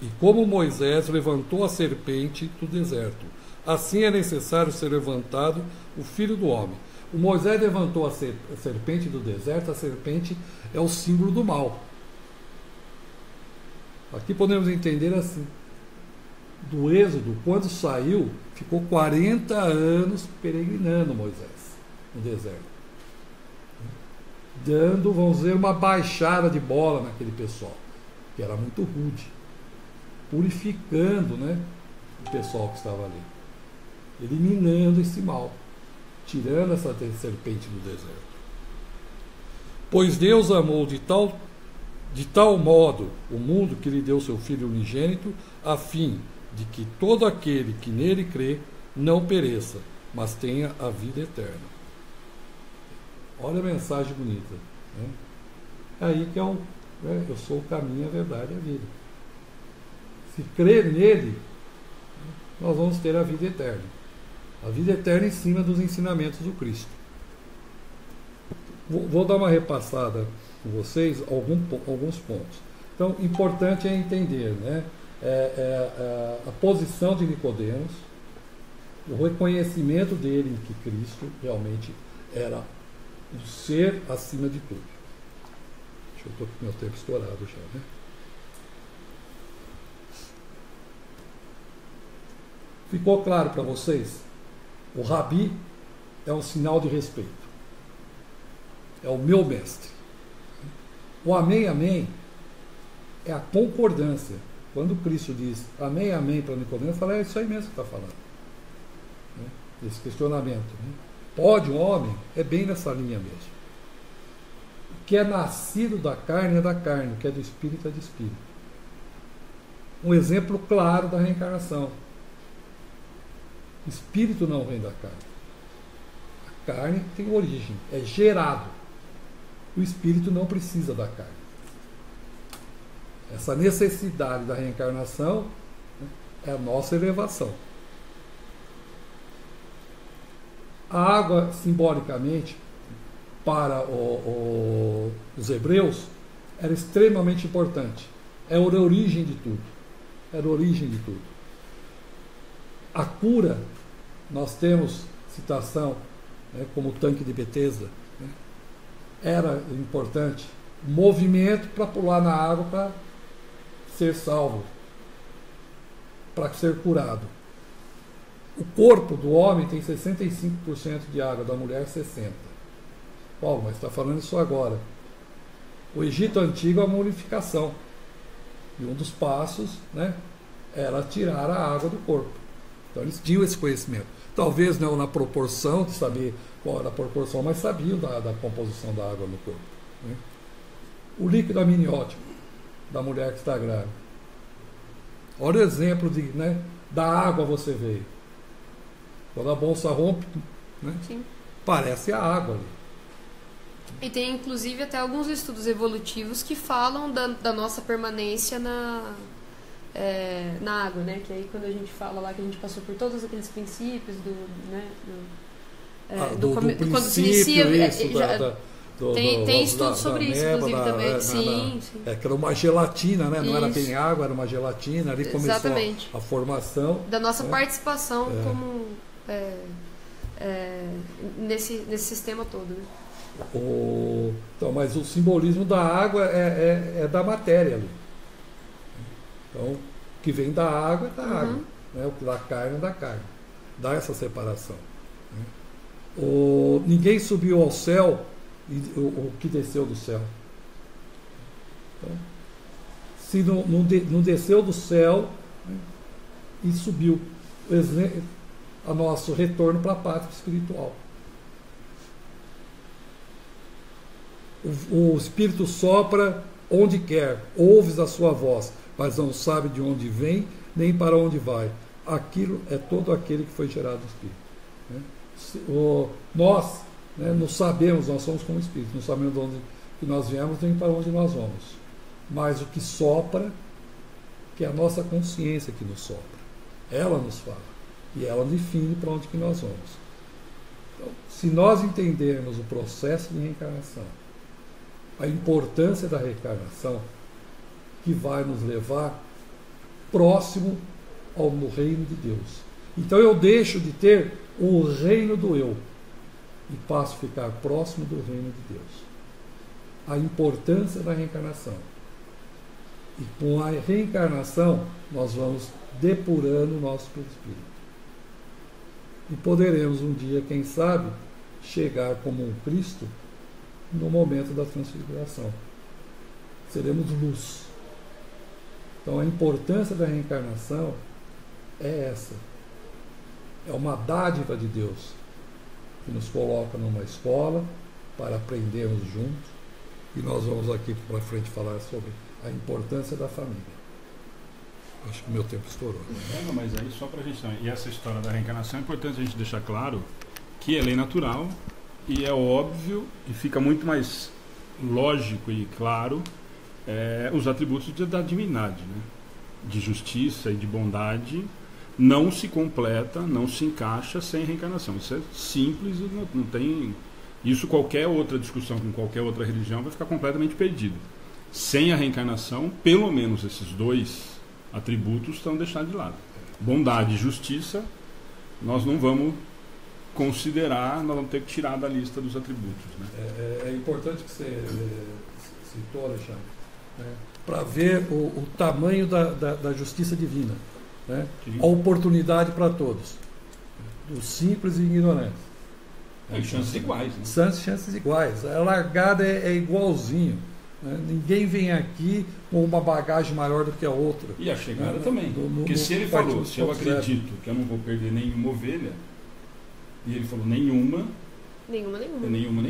E como Moisés levantou a serpente do deserto, assim é necessário ser levantado o Filho do Homem. O Moisés levantou a serpente do deserto, a serpente é o símbolo do mal. Aqui podemos entender assim. do Êxodo, quando saiu, ficou 40 anos peregrinando Moisés no deserto. Dando, vamos dizer, uma baixada de bola naquele pessoal, que era muito rude. Purificando, né, o pessoal que estava ali. Eliminando esse mal. Tirando essa serpente do deserto. Pois Deus amou de tal modo o mundo que lhe deu seu Filho unigênito, a fim de que todo aquele que nele crê não pereça, mas tenha a vida eterna. Olha a mensagem bonita. Né? Aí que eu sou o caminho, a verdade e a vida. Se crer nele, nós vamos ter a vida eterna. A vida eterna em cima dos ensinamentos do Cristo. Vou dar uma repassada com vocês, alguns pontos. Então, importante é entender, né, a posição de Nicodemos, o reconhecimento dele em que Cristo realmente era o ser acima de tudo. Deixa eu estou com meu tempo estourado já, né? Ficou claro para vocês? O Rabi é um sinal de respeito. É o meu mestre. O amém, amém é a concordância. Quando Cristo diz amém, amém para Nicodemos, fala, é isso aí mesmo que está falando. Esse questionamento. Né? Pode um homem? É bem nessa linha mesmo. O que é nascido da carne é da carne, o que é do espírito é do espírito. Um exemplo claro da reencarnação. O espírito não vem da carne. A carne tem origem, é gerado. O espírito não precisa da carne. Essa necessidade da reencarnação, né, é a nossa elevação. A água, simbolicamente, para os hebreus, era extremamente importante. Era a origem de tudo. Era a origem de tudo. A cura, nós temos citação, né, como o tanque de Betesda, né, era importante. Movimento para pular na água para ser salvo, para ser curado. O corpo do homem tem 65% de água, da mulher 60%. Paulo, mas está falando isso agora. O Egito Antigo é a mumificação. E um dos passos, né, era tirar a água do corpo. Então eles tinham esse conhecimento. Talvez não na proporção de saber qual era a proporção, mas sabiam da composição da água no corpo. Né? O líquido amniótico da mulher que está grávida. Olha o exemplo de, né, da água você veio. Quando a bolsa rompe, né, parece a água ali. E tem inclusive até alguns estudos evolutivos que falam da nossa permanência na água, né? Que aí quando a gente fala lá que a gente passou por todos aqueles princípios quando se inicia, tem estudos sobre isso, inclusive, também. Sim. Que era uma gelatina, né? Não era bem água, era uma gelatina. Ali começou a formação da nossa participação como nesse sistema todo. Né? Então, mas o simbolismo da água é da matéria ali. Então, o que vem da água é da água, né? O que da carne é da carne. Dá essa separação. Né? Ninguém subiu ao céu e o que desceu do céu. Então, se não desceu do céu, né, e subiu, a nosso retorno para a pátria espiritual. O Espírito sopra onde quer, ouves a sua voz, mas não sabe de onde vem, nem para onde vai. Aquilo é todo aquele que foi gerado do Espírito. Né? Nós, né, não sabemos, nós somos como Espírito, não sabemos de onde que nós viemos, nem para onde nós vamos. Mas o que sopra, que é a nossa consciência que nos sopra. Ela nos fala. E ela define para onde que nós vamos. Então, se nós entendermos o processo de reencarnação, a importância da reencarnação, que vai nos levar próximo ao reino de Deus. Então eu deixo de ter o reino do eu e passo a ficar próximo do reino de Deus. A importância da reencarnação. E com a reencarnação, nós vamos depurando o nosso perispírito. E poderemos um dia, quem sabe, chegar como um Cristo no momento da transfiguração. Seremos luz. Então a importância da reencarnação é essa. É uma dádiva de Deus que nos coloca numa escola para aprendermos juntos. E nós vamos aqui para frente falar sobre a importância da família. Acho que o meu tempo estourou. Não, mas aí só para a gente... E essa história da reencarnação é importante a gente deixar claro que é lei natural e é óbvio e fica muito mais lógico e claro os atributos da divindade, né? De justiça e de bondade não se completa, não se encaixa sem reencarnação. Isso é simples e não tem... Isso qualquer outra discussão com qualquer outra religião vai ficar completamente perdido. Sem a reencarnação, pelo menos esses dois atributos estão deixados de lado. Bondade e justiça, nós não vamos considerar, nós vamos ter que tirar da lista dos atributos. Né? É importante que você citou, Alexandre, né? Para ver o tamanho da justiça divina. Né? A oportunidade para todos, dos simples e ignorantes. E chances iguais. Né? Chances iguais. A largada é igualzinho. Né? Ninguém vem aqui com uma bagagem maior do que a outra. E a chegada também. Porque se ele falou, se eu acredito que eu não vou perder nenhuma ovelha, e ele falou nenhuma. Nenhuma. Nenhuma.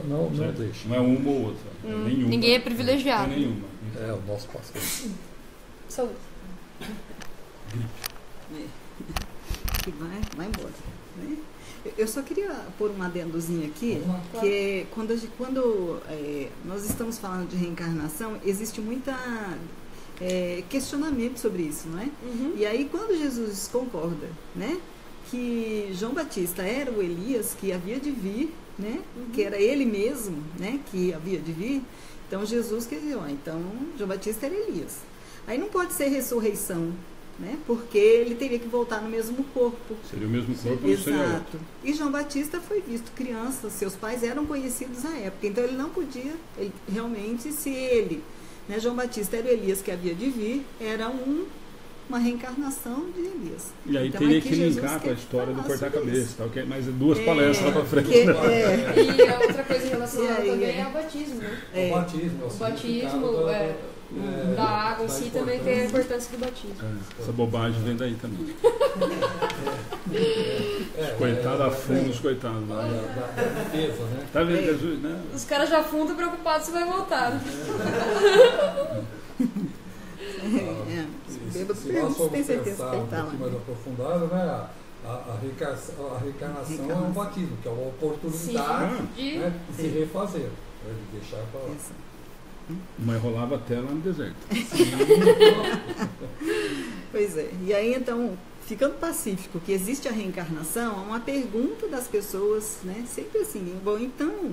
Não deixa. Não é uma ou outra. Nenhuma. Ninguém é privilegiado. É nenhuma. É o nosso pastor. Saúde. Que vai embora. Né? Eu só queria pôr um adendozinho aqui, que quando nós estamos falando de reencarnação, existe muita questionamento sobre isso, não é? Uhum. E aí quando Jesus concorda, né, que João Batista era o Elias que havia de vir, né, que era ele mesmo, né, que havia de vir, então Jesus quer dizer, então João Batista era Elias. Aí não pode ser ressurreição, né? Porque ele teria que voltar no mesmo corpo. Seria o mesmo corpo, não seria outro. Exato. E João Batista foi visto criança, seus pais eram conhecidos à época, então ele não podia, realmente, se ele, né, João Batista era o Elias que havia de vir, era uma reencarnação de Elias. E aí então, teria que linkar com a história do cortar-cabeça, tá, okay? Mas duas palestras lá para frente. E a outra coisa relacionada também é o batismo, né? O batismo da água em si também tem a importância do batismo. Essa bobagem vem daí também. Coitado, afunda os coitados. Da defesa, né? Tá vendo Jesus, né? Os caras já afundam preocupados se vai voltar. Se nós formos pensar um pouquinho mais aprofundado, né, a reencarnação é um batismo, que é uma oportunidade de se refazer, né, de deixar para lá. Mas rolava até lá no deserto. Pois é. E aí, então, ficando pacífico que existe a reencarnação, é uma pergunta das pessoas, né? Sempre assim, bom, então,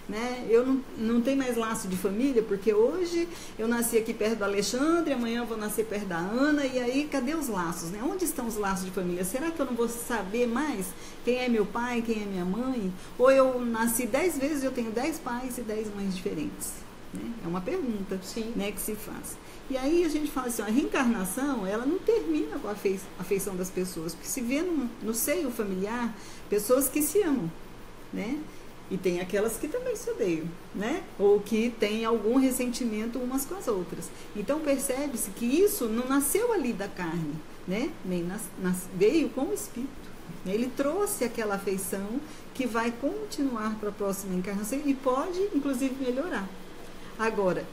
né, eu não tenho mais laço de família, porque hoje eu nasci aqui perto do Alexandre, amanhã eu vou nascer perto da Ana, e aí cadê os laços, né? Onde estão os laços de família? Será que eu não vou saber mais quem é meu pai, quem é minha mãe? Ou eu nasci 10 vezes e eu tenho 10 pais e 10 mães diferentes? Né? É uma pergunta, né, que se faz. E aí a gente fala assim, a reencarnação, ela não termina com a afeição das pessoas, porque se vê no seio familiar pessoas que se amam, né? E tem aquelas que também se odeiam, né? Ou que têm algum ressentimento umas com as outras. Então percebe-se que isso não nasceu ali da carne, né? Nem veio com o espírito. Ele trouxe aquela afeição que vai continuar para a próxima encarnação e pode, inclusive, melhorar. Agora,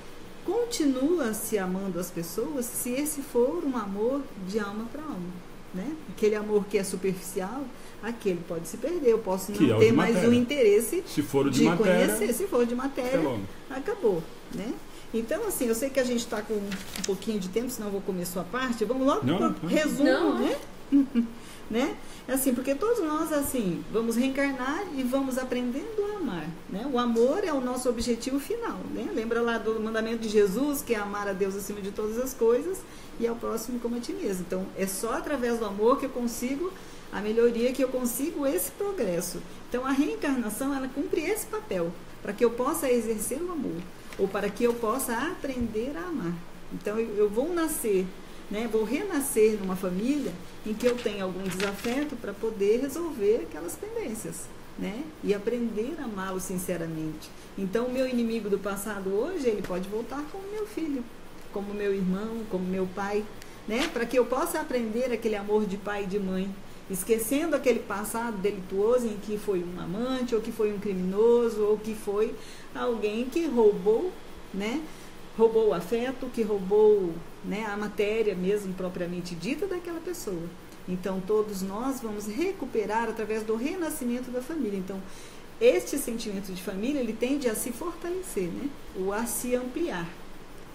continua se amando as pessoas se esse for um amor de alma para alma, né? Aquele amor que é superficial, aquele pode se perder. Eu posso não ter mais o interesse de conhecer. Se for de matéria, acabou, né? Então, assim, eu sei que a gente está com um pouquinho de tempo, senão eu vou comer sua parte. Vamos logo para o resumo, né? Né? Assim, porque todos nós, assim, vamos reencarnar e vamos aprendendo a amar, né? O amor é o nosso objetivo final, né? Lembra lá do mandamento de Jesus, que é amar a Deus acima de todas as coisas e ao próximo como a ti mesmo. Então, é só através do amor que eu consigo a melhoria, que eu consigo esse progresso. Então, a reencarnação, ela cumpre esse papel, para que eu possa exercer o amor. ou para que eu possa aprender a amar. Então eu vou nascer, né, vou renascer numa família em que eu tenho algum desafeto para poder resolver aquelas pendências, né, e aprender a amá-lo sinceramente. Então o meu inimigo do passado hoje, ele pode voltar como meu filho, como meu irmão, como meu pai, né, para que eu possa aprender aquele amor de pai e de mãe, esquecendo aquele passado delituoso em que foi um amante, ou que foi um criminoso, ou que foi alguém que roubou, né, roubou o afeto, que roubou, né, a matéria mesmo propriamente dita daquela pessoa. Então todos nós vamos recuperar através do renascimento da família. Então este sentimento de família, ele tende a se fortalecer, né, ou a se ampliar,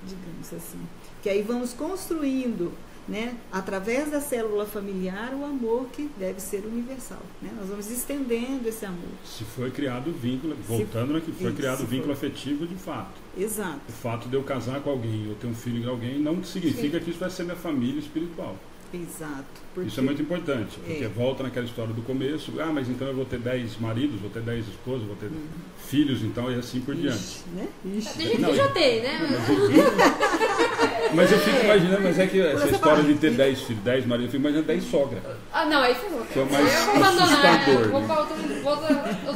digamos assim. Que aí vamos construindo, né, através da célula familiar, o amor que deve ser universal, né? Nós vamos estendendo esse amor. Se foi criado o vínculo, voltando aqui, foi criado o vínculo afetivo de fato. Exato. O fato de eu casar com alguém ou ter um filho com alguém não significa que isso vai ser minha família espiritual. Exato. Isso é muito importante, porque volta naquela história do começo, mas então eu vou ter 10 maridos, vou ter 10 esposas, vou ter filhos, então, e assim por diante. Né? Tem gente que já tem, né? Mas eu fico imaginando, mas é que essa história de ter 10 filhos, 10 maridos, eu fico imaginando 10 sogras. Não, aí ferrou. Que é o mais eu vou abandonar, assustador. vou pra outra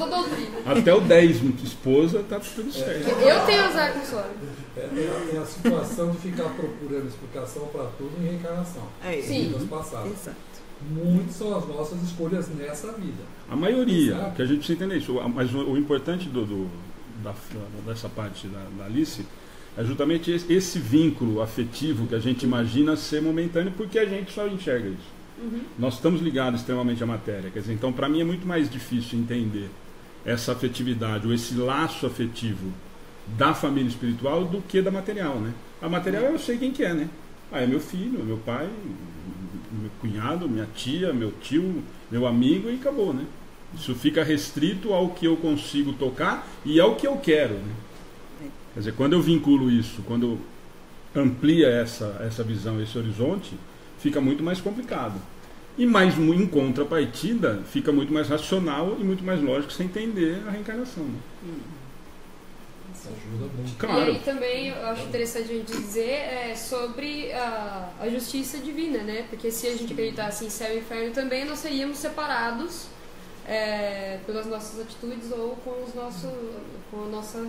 doutrina. Até o 10 esposa, tá tudo certo. Eu tenho azar com sogra. É a situação de ficar procurando explicação para tudo em reencarnação. Sim. Vidas passadas. Exato. Muitas são as nossas escolhas nessa vida. A maioria, Exato. que a gente precisa entender isso. Mas o importante dessa parte da Alice é justamente esse vínculo afetivo que a gente imagina ser momentâneo, porque a gente só enxerga isso. Nós estamos ligados extremamente à matéria. Quer dizer, então, para mim é muito mais difícil entender essa afetividade, ou esse laço afetivo da família espiritual do que da material, né? A material eu sei quem que é, né? É meu filho, meu pai, meu cunhado, minha tia, meu tio, meu amigo, e acabou, né? Isso fica restrito ao que eu consigo tocar e ao que eu quero, né? Quer dizer, quando eu vinculo isso, quando amplia essa visão, esse horizonte, fica muito mais complicado. E mais em contrapartida, fica muito mais racional e muito mais lógico você entender a reencarnação, né? Ajuda muito. Claro. E aí também eu acho interessante a gente dizer sobre a justiça divina, né? Porque se a gente acreditasse em céu e inferno também, nós seríamos separados pelas nossas atitudes ou com a nossa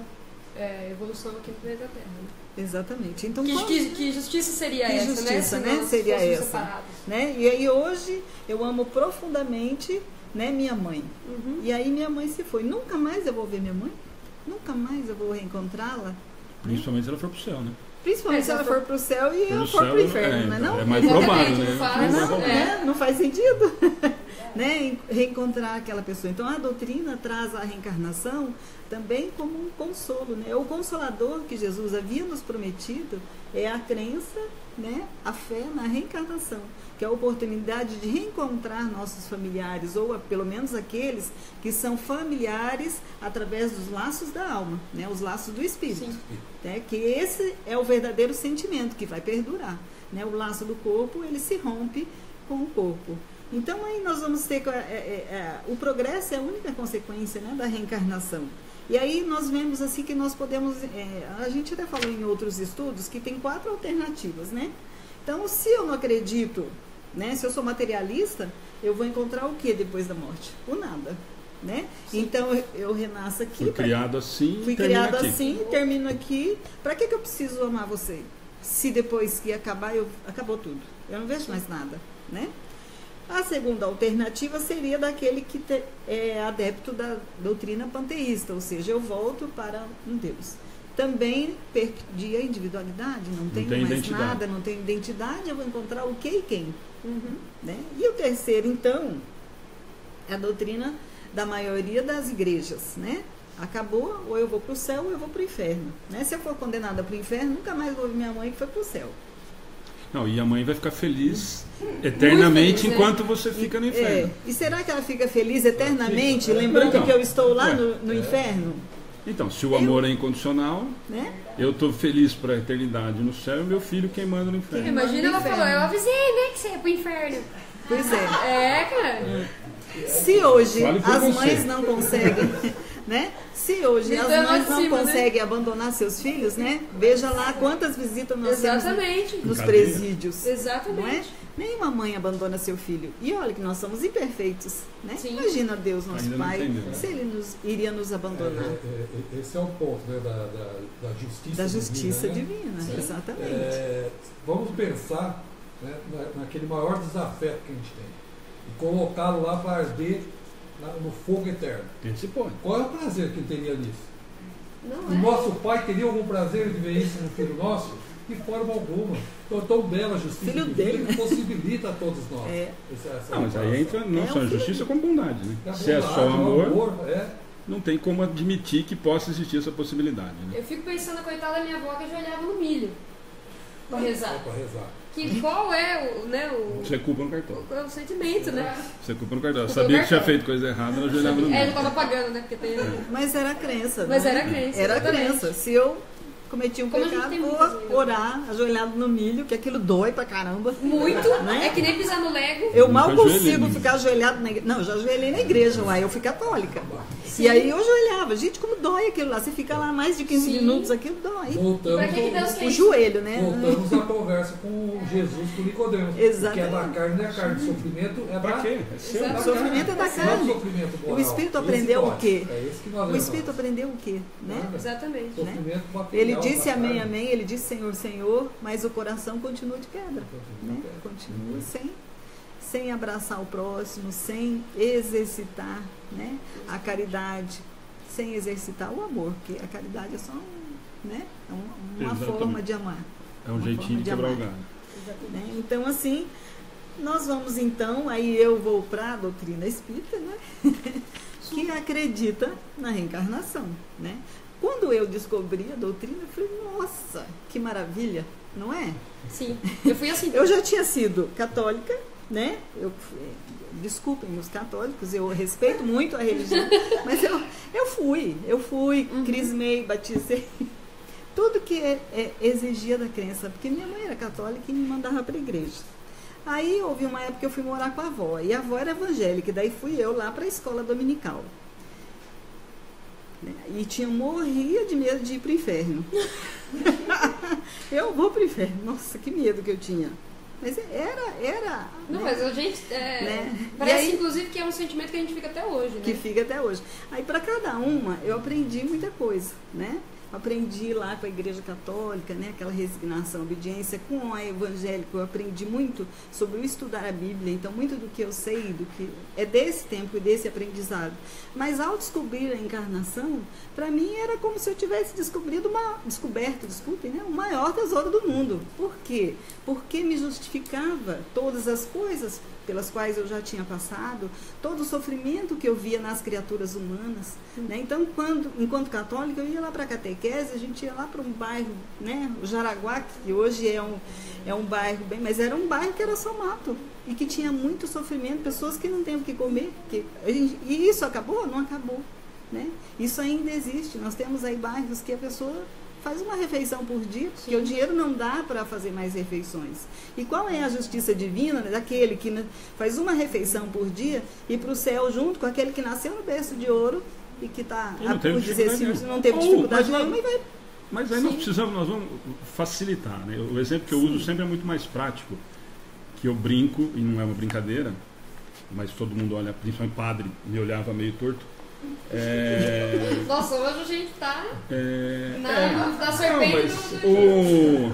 evolução aqui no planeta Terra. Né? Exatamente. Então, que justiça seria que essa, justiça, né? né? Seria essa. Separados. Né? E aí hoje eu amo profundamente, né, minha mãe. E aí minha mãe se foi. Nunca mais eu vou ver minha mãe? Nunca mais eu vou reencontrá-la? Principalmente se ela for pro céu, né? Principalmente se ela for pro céu e eu for céu, pro inferno, não é não? É mais provável, Não né? faz, Não faz sentido. Né? Reencontrar aquela pessoa. Então a doutrina traz a reencarnação também como um consolo, né? O consolador que Jesus havia nos prometido é a crença, né? A fé na reencarnação, que é a oportunidade de reencontrar nossos familiares, ou pelo menos aqueles que são familiares através dos laços da alma, né? Os laços do espírito. Né? Que esse é o verdadeiro sentimento que vai perdurar. Né? O laço do corpo, ele se rompe com o corpo. Então aí nós vamos ter o progresso é a única consequência, né, da reencarnação. E aí nós vemos assim que nós podemos, a gente até falou em outros estudos que tem 4 alternativas, né? Então se eu não acredito, né, se eu sou materialista, eu vou encontrar o que depois da morte? O nada, né? Sim. Então eu renasço aqui. Fui criado assim e termino aqui. Para que eu preciso amar você? Se depois que acabar, acabou tudo. Eu não vejo mais nada, né? A segunda alternativa seria daquele que é adepto da doutrina panteísta, ou seja, eu volto para um Deus. Também perdi a individualidade, não tenho mais nada, não tenho identidade, eu vou encontrar o que e quem. Né? E o terceiro, então, é a doutrina da maioria das igrejas, né? Acabou, ou eu vou para o céu ou eu vou para o inferno. Né? Se eu for condenada para o inferno, nunca mais vou ver minha mãe que foi para o céu. Não, e a mãe vai ficar feliz eternamente feliz, enquanto você fica no inferno. E será que ela fica feliz eternamente, lembrando que eu estou lá no inferno? Então, se o amor é incondicional, né? Eu estou feliz para a eternidade no céu e meu filho quem manda no inferno. Imagina ela falou, eu avisei, né, que você ia pro inferno. Pois é. Cara. Se hoje as mães não conseguem, né? Se hoje as Gritando mães não acima, né? conseguem abandonar seus filhos, né? Veja lá quantas visitas nós Exatamente. temos nos Cadeia. presídios. Exatamente. Não é? Nenhuma mãe abandona seu filho. E olha que nós somos imperfeitos, né? Sim. Imagina Deus, nosso Ainda não Pai, entendeu. se Ele iria nos abandonar. Esse é o ponto, né, da justiça Da justiça divina, né? divina, Sim. exatamente. Vamos pensar, né, naquele maior desafeto que a gente tem e colocá-lo lá para arder no fogo eterno. Esse pode. Qual é o prazer que ele teria nisso? Não O é? nosso Pai teria algum prazer de ver isso no filho nosso? De forma alguma. Então, tão bela a justiça Filho divina dele, que possibilita a todos nós. É. Não, mas aí entra não só a justiça como bondade, né? É Se é bondade, só amor, é. não tem como admitir que possa existir essa possibilidade, né? Eu fico pensando na coitada da minha avó que ajoelhava no milho pra rezar. Para rezar. Que qual é o, né, Você culpa no cartão. o sentimento, né? Você culpa no cartão. Culpa Sabia no que tinha cartão. feito coisa errada, ela ajoelhava no É, ele meio. tava pagando, né? Porque tem... Mas era a crença. Mas não é? era a crença, Era a exatamente. crença. Se eu cometi um Como a gente pecado, tem muitas vou vezes. orar ajoelhado no milho, que aquilo dói pra caramba. Muito. Né? É que nem pisar no Lego. Eu Nunca mal ajoelhei consigo no ficar ajoelhado na igreja. Não, eu já ajoelhei na igreja, uai, eu fui católica. E aí eu ajoelhava. Gente, como dói aquilo lá. Você fica lá mais de 15 Sim. minutos, aquilo dói. Voltamos, Pra que Deus ao- fez? O joelho, né? voltamos à conversa com Jesus, com Nicodemo. Exatamente. Que é da carne, não é carne. Sofrimento é Pra da quê? É seu. Exato. O sofrimento é da Não é carne. sofrimento moral. O Espírito Esse aprendeu pode. o quê? É esse que nós O levamos. Espírito aprendeu o quê? Né? Exatamente. Sofrimento material Ele disse da amém, carne. amém. Ele disse Senhor, Senhor, mas o coração continua de pedra. Né? Continua sem abraçar o próximo, sem exercitar, né, a caridade, sem exercitar o amor, porque a caridade é só né, uma Exatamente. forma de amar. É um Uma jeitinho forma de quebrar o amar. galho. Né? Então, assim, nós vamos então, aí eu vou para a doutrina espírita, né? Que acredita na reencarnação. Né? Quando eu descobri a doutrina, eu falei, nossa, que maravilha, não é? Sim. Eu fui assim. Eu já tinha sido católica, né? Desculpem os católicos, eu respeito muito a religião, mas eu fui, crismei, batizei, tudo que exigia da crença, porque minha mãe era católica e me mandava para a igreja. Aí houve uma época que eu fui morar com a avó, e a avó era evangélica, e daí fui eu lá para a escola dominical. E morria de medo de ir para o inferno. Eu vou para o inferno, nossa, que medo que eu tinha. Mas era Não, né? mas a gente. Né? Parece, E aí- inclusive, que é um sentimento que a gente fica até hoje, né? Que fica até hoje. Aí para cada uma eu aprendi muita coisa, né? Aprendi lá com a Igreja Católica, né? Aquela resignação, obediência. Com a evangélica eu aprendi muito sobre o estudar a Bíblia. Então muito do que eu sei, do que é desse tempo e desse aprendizado. Mas ao descobrir a encarnação, para mim era como se eu tivesse descoberto, né? O maior tesouro do mundo. Por quê? Porque me justificava todas as coisas pelas quais eu já tinha passado, todo o sofrimento que eu via nas criaturas humanas. Né? Então, enquanto católica, eu ia lá para a catequese, a gente ia lá para um bairro, né? O Jaraguá, que hoje é um bairro bem, mas era um bairro que era só mato e que tinha muito sofrimento, pessoas que não têm o que comer. E isso acabou? Não acabou. Né? Isso ainda existe. Nós temos aí bairros que a pessoa faz uma refeição por dia, porque o dinheiro não dá para fazer mais refeições. E qual é a justiça divina daquele que faz uma refeição por dia e para o céu junto com aquele que nasceu no berço de ouro e que está, por dizer assim, não teve dificuldade nenhuma e vai... Mas aí nós vamos facilitar. Né? O exemplo que eu uso sempre é muito mais prático, que eu brinco, e não é uma brincadeira, mas todo mundo olha, principalmente padre, me olhava meio torto. Nossa, hoje a gente tá da Não, serpente. mas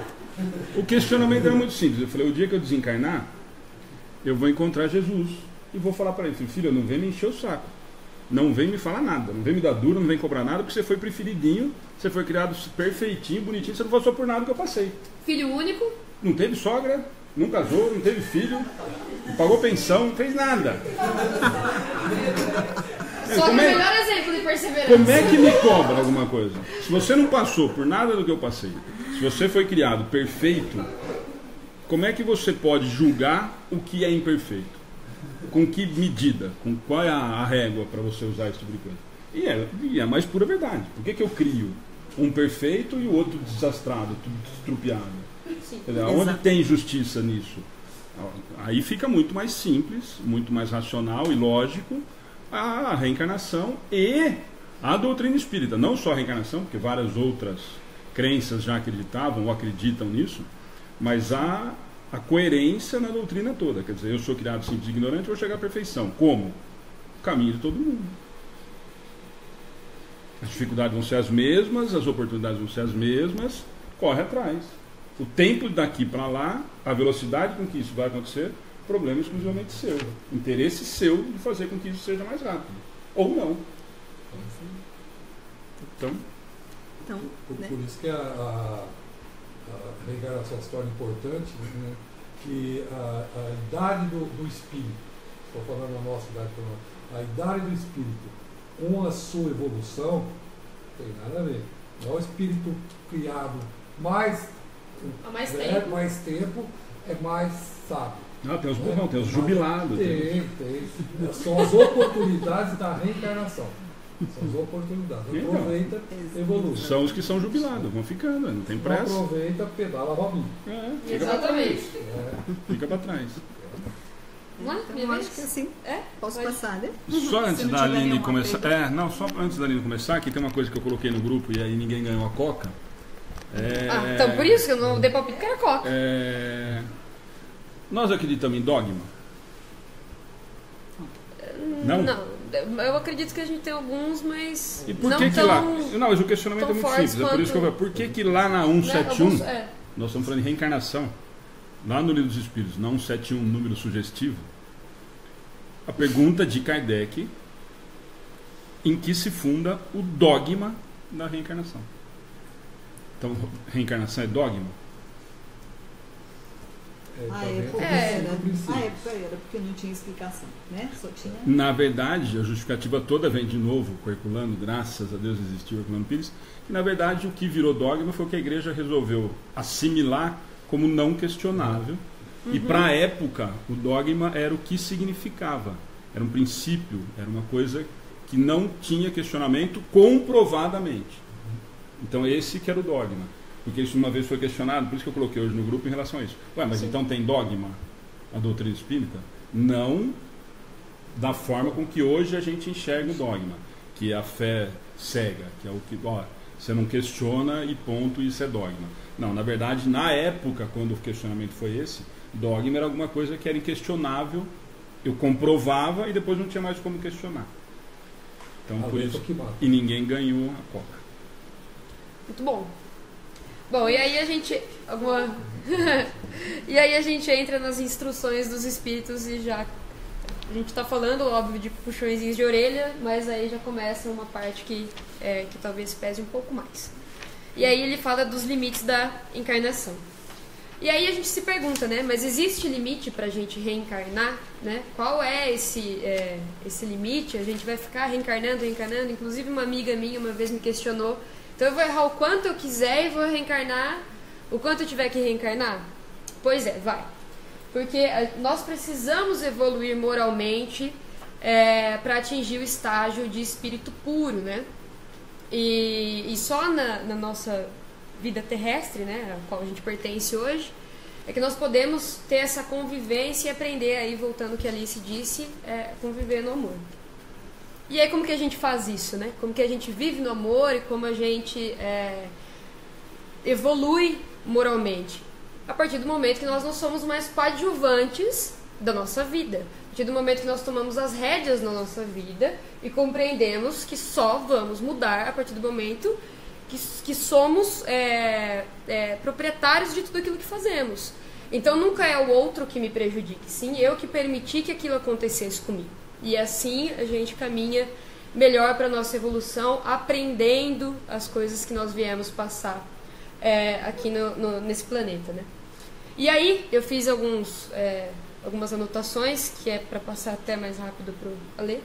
o questionamento era muito simples. Eu falei, o dia que eu desencarnar, eu vou encontrar Jesus e vou falar para ele, filho, não vem me encher o saco, não vem me falar nada, não vem me dar duro, não vem cobrar nada, porque você foi preferidinho, você foi criado perfeitinho, bonitinho, você não passou por nada que eu passei. Filho único. Não teve sogra, não casou, não teve filho, não pagou pensão, não fez nada. Só que o Como é- melhor exemplo de perseverança. Como é que me cobra alguma coisa? Se você não passou por nada do que eu passei, se você foi criado perfeito, como é que você pode julgar o que é imperfeito? Com que medida? Com qual é a régua para você usar esse tipo de coisa? E é a mais pura verdade. Por que eu crio um perfeito e o outro desastrado, tudo estrupiado? Sim. Quer dizer, onde tem justiça nisso? Aí fica muito mais simples, muito mais racional e lógico a reencarnação e A doutrina espírita, não só a reencarnação, porque várias outras crenças já acreditavam ou acreditam nisso, mas a coerência na doutrina toda. Quer dizer, eu sou criado simples e ignorante, vou chegar à perfeição. Como? O caminho de todo mundo. As dificuldades vão ser as mesmas, as oportunidades vão ser as mesmas, corre atrás. O tempo daqui para lá, a velocidade com que isso vai acontecer, problema exclusivamente seu. Interesse seu de fazer com que isso seja mais rápido. Ou não. Então, por isso que a reencarnação se torna importante, né? Que a idade do espírito, estou falando da nossa idade, a idade do espírito com a sua evolução, não tem nada a ver. Não é o espírito criado há mais tempo, é mais sábio. tem os burrão, tem os jubilados. Tem. São as oportunidades da reencarnação. São as oportunidades. Aproveita, evolui. São os que são jubilados, vão ficando, não tem pressa. Não aproveita, pedala, rabinho. Exatamente. Fica para trás. Vamos lá? Então, eu acho que assim, posso passar, né? Só antes não da tiver Aline nenhuma começar. pergunta. Só antes da Aline começar, que tem uma coisa que eu coloquei no grupo e aí ninguém ganhou a coca. Então por isso que eu não dei palpite que era coca. Nós acreditamos em dogma? Não? Eu acredito que a gente tem alguns, mas E por não que tão, lá? Não, mas o questionamento é tão muito fortes simples. É por isso que eu quanto- falo, por que lá na né, 171, alguns, nós estamos falando de reencarnação, lá no Livro dos Espíritos, na 171, número sugestivo, a pergunta de Kardec, em que se funda o dogma da reencarnação. Então, reencarnação é dogma? A época era, porque não tinha explicação, né? Só tinha... Na verdade, a justificativa toda vem de novo, com Herculano, graças a Deus existiu Herculano Pires, que na verdade o que virou dogma foi o que a igreja resolveu assimilar como não questionável. E para a época, o dogma era o que significava. Era um princípio, era uma coisa que não tinha questionamento comprovadamente. Então esse que era o dogma. Porque isso uma vez foi questionado, por isso que eu coloquei hoje no grupo em relação a isso. Mas então tem dogma a doutrina espírita? Não da forma com que hoje a gente enxerga o dogma, que é a fé cega, que é o que, você não questiona e ponto, isso é dogma. Não, na verdade, na época, quando o questionamento foi esse, dogma era alguma coisa que era inquestionável, eu comprovava e depois não tinha mais como questionar. Então, por isso, e ninguém ganhou a coca. Muito bom. Bom, e aí a gente e aí a gente entra nas instruções dos espíritos e já a gente está falando, óbvio, de puxõezinhos de orelha, mas aí já começa uma parte que talvez pese um pouco mais. E aí ele fala dos limites da encarnação. E aí a gente se pergunta, né? Mas existe limite para a gente reencarnar, né? Qual é esse limite? A gente vai ficar reencarnando. Inclusive uma amiga minha uma vez me questionou. Então eu vou errar o quanto eu quiser e vou reencarnar o quanto eu tiver que reencarnar? Pois é, vai. Porque nós precisamos evoluir moralmente para atingir o estágio de espírito puro, né? E só na nossa vida terrestre, né, a qual a gente pertence hoje, é que nós podemos ter essa convivência e aprender aí, voltando ao que a Alice disse, conviver no amor. E aí como que a gente faz isso, né? Como que a gente vive no amor e como a gente evolui moralmente? A partir do momento que nós não somos mais coadjuvantes da nossa vida. A partir do momento que nós tomamos as rédeas na nossa vida e compreendemos que só vamos mudar a partir do momento que somos proprietários de tudo aquilo que fazemos. Então nunca é o outro que me prejudique, sim eu que permiti que aquilo acontecesse comigo. E assim a gente caminha melhor para a nossa evolução, aprendendo as coisas que nós viemos passar aqui nesse planeta, né? E aí eu fiz algumas anotações, que é para passar até mais rápido para o Alê.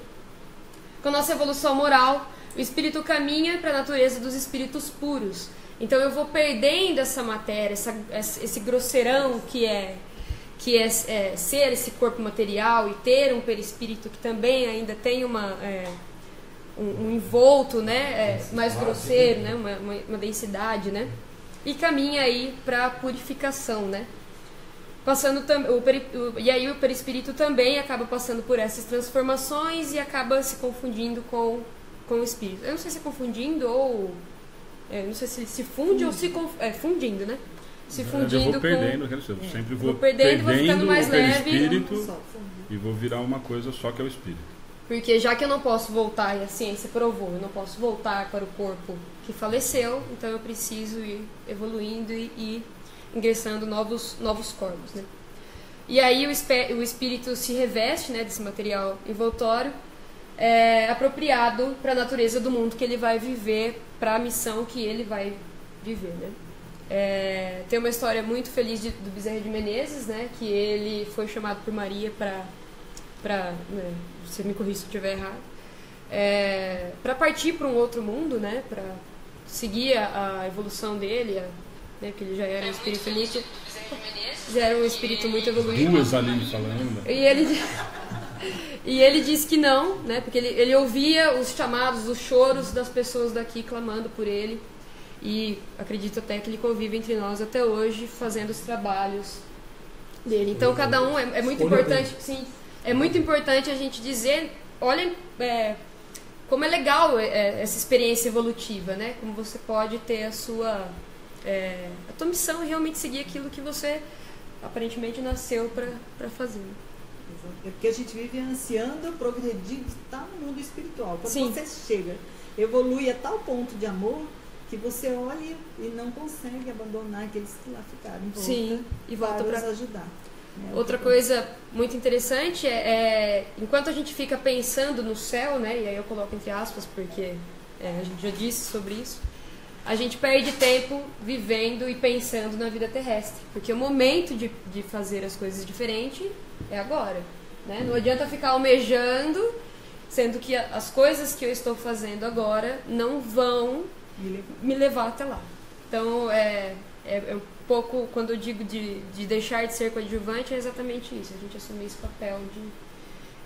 Com a nossa evolução moral, o espírito caminha para a natureza dos espíritos puros. Então eu vou perdendo essa matéria, esse grosseirão que é ser esse corpo material e ter um perispírito que também ainda tem um envolto, né, mais grosseiro, né, uma densidade, né, e caminha aí para a purificação, né. E aí o perispírito também acaba passando por essas transformações e acaba se confundindo com com o espírito. Eu não sei se é confundindo ou... não sei se se funde ou se... fundindo, né? Se fundindo eu vou perdendo, eu sempre vou perdendo, vou ficando mais leve. Espírito, e vou virar uma coisa só que é o espírito. Porque já que eu não posso voltar, e a ciência provou, eu não posso voltar para o corpo que faleceu, então eu preciso ir evoluindo e ir ingressando novos corpos, né? E aí o espírito se reveste, né, desse material envoltório, apropriado para a natureza do mundo que ele vai viver, para a missão que ele vai viver, né? Tem uma história muito feliz do Bezerra de Menezes, né, que ele foi chamado por Maria para você me corrija se eu estiver errado, para partir para um outro mundo, né, para seguir a evolução dele, né, porque ele já era um espírito nítido, já era um espírito muito evoluído. Duas Aline falando. E ele disse que não, né, porque ele ouvia os chamados, os choros das pessoas daqui clamando por ele. E acredito até que ele convive entre nós até hoje, fazendo os trabalhos dele. Então, cada um é muito importante, sim, é muito importante a gente dizer, olhem como é legal essa experiência evolutiva, né? Como você pode ter a tua missão e realmente seguir aquilo que você aparentemente nasceu para fazer. É porque a gente vive ansiando, progredir, estar no mundo espiritual. Quando sim. Você chega, evolui a tal ponto de amor que você olha e não consegue abandonar aqueles que lá ficaram em volta. Sim, e volta para ajudar. Outra coisa muito interessante enquanto a gente fica pensando no céu, né, e aí eu coloco entre aspas porque a gente já disse sobre isso, a gente perde tempo vivendo e pensando na vida terrestre, porque o momento de fazer as coisas diferentes é agora, né? Não adianta ficar almejando, sendo que as coisas que eu estou fazendo agora não vão me levar até lá. Então, um pouco, quando eu digo de deixar de ser coadjuvante, é exatamente isso. A gente assumir esse papel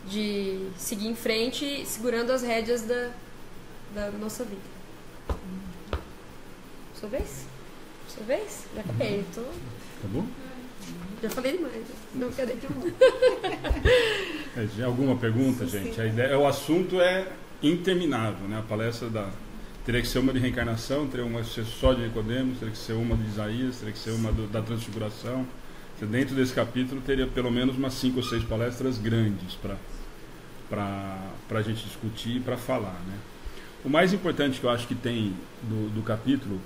de seguir em frente, segurando as rédeas da nossa vida. Sua vez? Sua vez? Já acabei. Tá bom? Já falei demais. Não, cadê? Alguma pergunta, gente? A ideia, o assunto é interminável, né? A palestra teria que ser uma de reencarnação, teria uma que ser só de Nicodemos, teria que ser uma de Isaías, teria que ser uma da Transfiguração. Dentro desse capítulo teria pelo menos umas 5 ou 6 palestras grandes para a gente discutir e para falar, né? O mais importante que eu acho que tem do capítulo,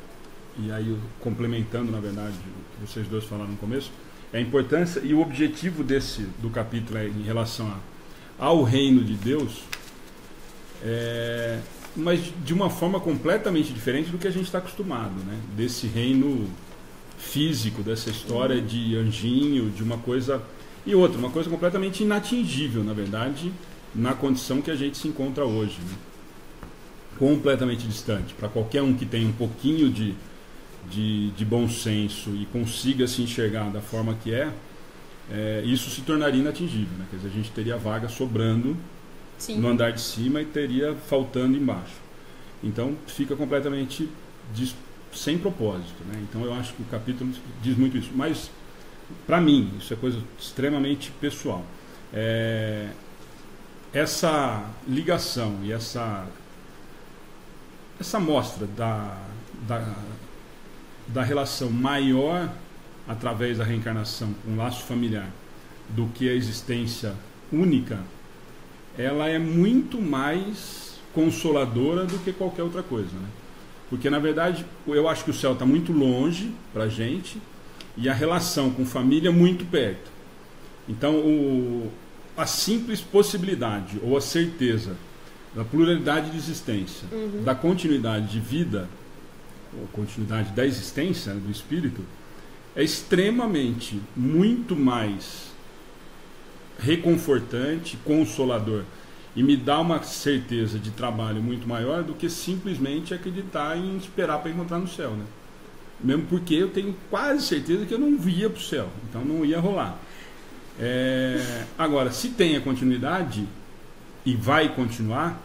e aí complementando na verdade o que vocês dois falaram no começo, é a importância e o objetivo do capítulo em relação ao reino de Deus, mas de uma forma completamente diferente do que a gente está acostumado, né? Desse reino físico, dessa história de anjinho, de uma coisa e outra, uma coisa completamente inatingível, na verdade, na condição que a gente se encontra hoje, né? Completamente distante. Para qualquer um que tenha um pouquinho de bom senso e consiga se enxergar da forma que isso se tornaria inatingível, né? Quer dizer, a gente teria vaga sobrando Sim. no andar de cima e teria faltando embaixo. Então fica completamente sem propósito, né? Então eu acho que o capítulo diz muito isso. Mas para mim isso é coisa extremamente pessoal. Essa ligação e essa mostra da relação maior através da reencarnação, um laço familiar, do que a existência única, ela é muito mais consoladora do que qualquer outra coisa, né? Porque na verdade eu acho que o céu está muito longe para a gente e a relação com família muito perto. Então a simples possibilidade ou a certeza da pluralidade de existência, da continuidade de vida, ou continuidade da existência, né, do espírito, é extremamente, muito mais reconfortante, consolador e me dá uma certeza de trabalho muito maior do que simplesmente acreditar em esperar para encontrar no céu, né? Mesmo porque eu tenho quase certeza que eu não ia para o céu, então não ia rolar. Agora, se tem a continuidade e vai continuar,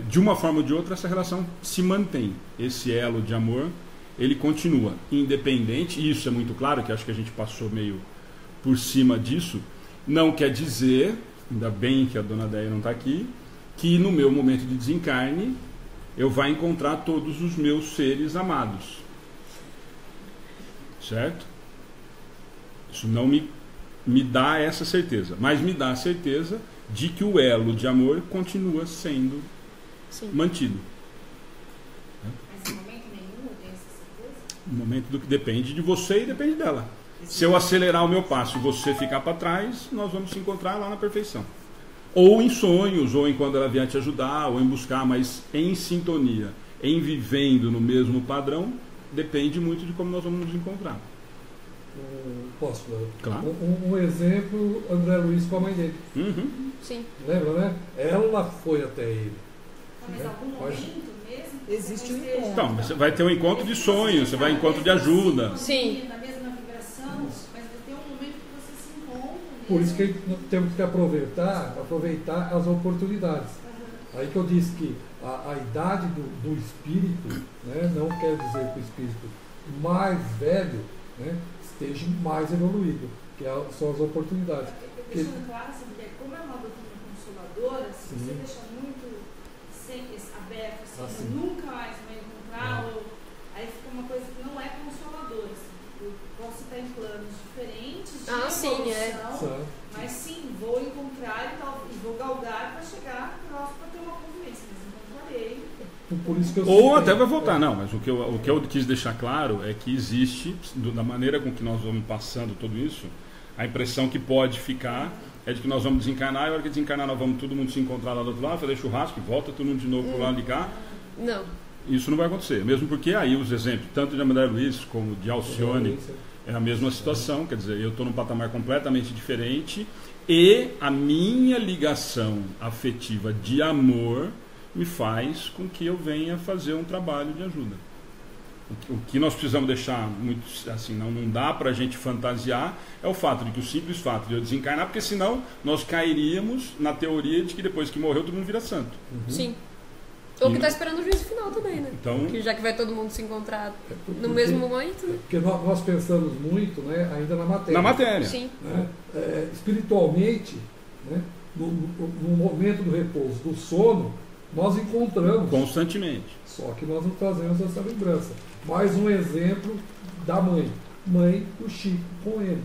de uma forma ou de outra essa relação se mantém, esse elo de amor ele continua, independente, e isso é muito claro, que acho que a gente passou meio por cima disso. Não quer dizer, ainda bem que a dona Déia não está aqui, que no meu momento de desencarne eu vá encontrar todos os meus seres amados. Certo? Isso não me dá essa certeza, mas me dá a certeza de que o elo de amor continua sendo mantido. Mas em momento nenhum eu tenho essa certeza? No momento do que depende de você e depende dela. Se eu acelerar o meu passo e você ficar para trás, nós vamos se encontrar lá na perfeição. Ou em sonhos, ou em quando ela vier te ajudar, ou em buscar, mas em sintonia, em vivendo no mesmo padrão, depende muito de como nós vamos nos encontrar. Posso? Claro. Um exemplo, André Luiz com a mãe dele. Uhum. Sim. Lembra, né? Ela foi até ele. Mas em algum momento mesmo? Existe um você esteja- Então, você vai ter um encontro de sonhos, você vai ter um encontro de ajuda. Sim. Na mesma vibração, mas vai ter um momento que você se encontra. Por isso que mesmo. nós temos que aproveitar as oportunidades. Aí que eu disse que a idade do espírito, né, não quer dizer que o espírito mais velho, né, esteja mais evoluído, que são as oportunidades. Deixando claro, assim, porque como é uma doutrina consoladora, se você Sim. deixa muito aberto, assim, Assim. nunca mais vai encontrar, ou, aí fica uma coisa que não é consoladora. Assim. Eu posso estar em planos diferentes de evolução, Sim. mas sim, vou encontrar e vou galgar para chegar próximo para ter uma convivência, mas encontrarei. Por isso que eu Ou citei. até vai voltar, não, mas o que eu quis deixar claro é que existe, da maneira com que nós vamos passando tudo isso, a impressão que pode ficar é de que nós vamos desencarnar, e a hora que desencarnar nós vamos todo mundo se encontrar lá do outro lado, fazer churrasco e volta todo mundo de novo pro lado de cá. Não. Isso não vai acontecer, mesmo porque aí os exemplos, tanto de André Luiz como de Alcione, é a mesma situação, quer dizer, eu estou num patamar completamente diferente e a minha ligação afetiva de amor me faz com que eu venha fazer um trabalho de ajuda. O que nós precisamos deixar muito assim, não dá para a gente fantasiar, é o fato de que o simples fato de eu desencarnar, porque senão nós cairíamos na teoria de que depois que morreu todo mundo vira santo. Sim. Ou que está esperando o juízo final também, né? Então, Que já que vai todo mundo se encontrar no mesmo momento, né? Porque nós pensamos muito, né, ainda na matéria. na matéria. Sim. Né? Espiritualmente, né, no momento do repouso, do sono, nós encontramos. Constantemente. Só que nós não fazemos essa lembrança. Mais um exemplo da mãe. Mãe do Chico com ele.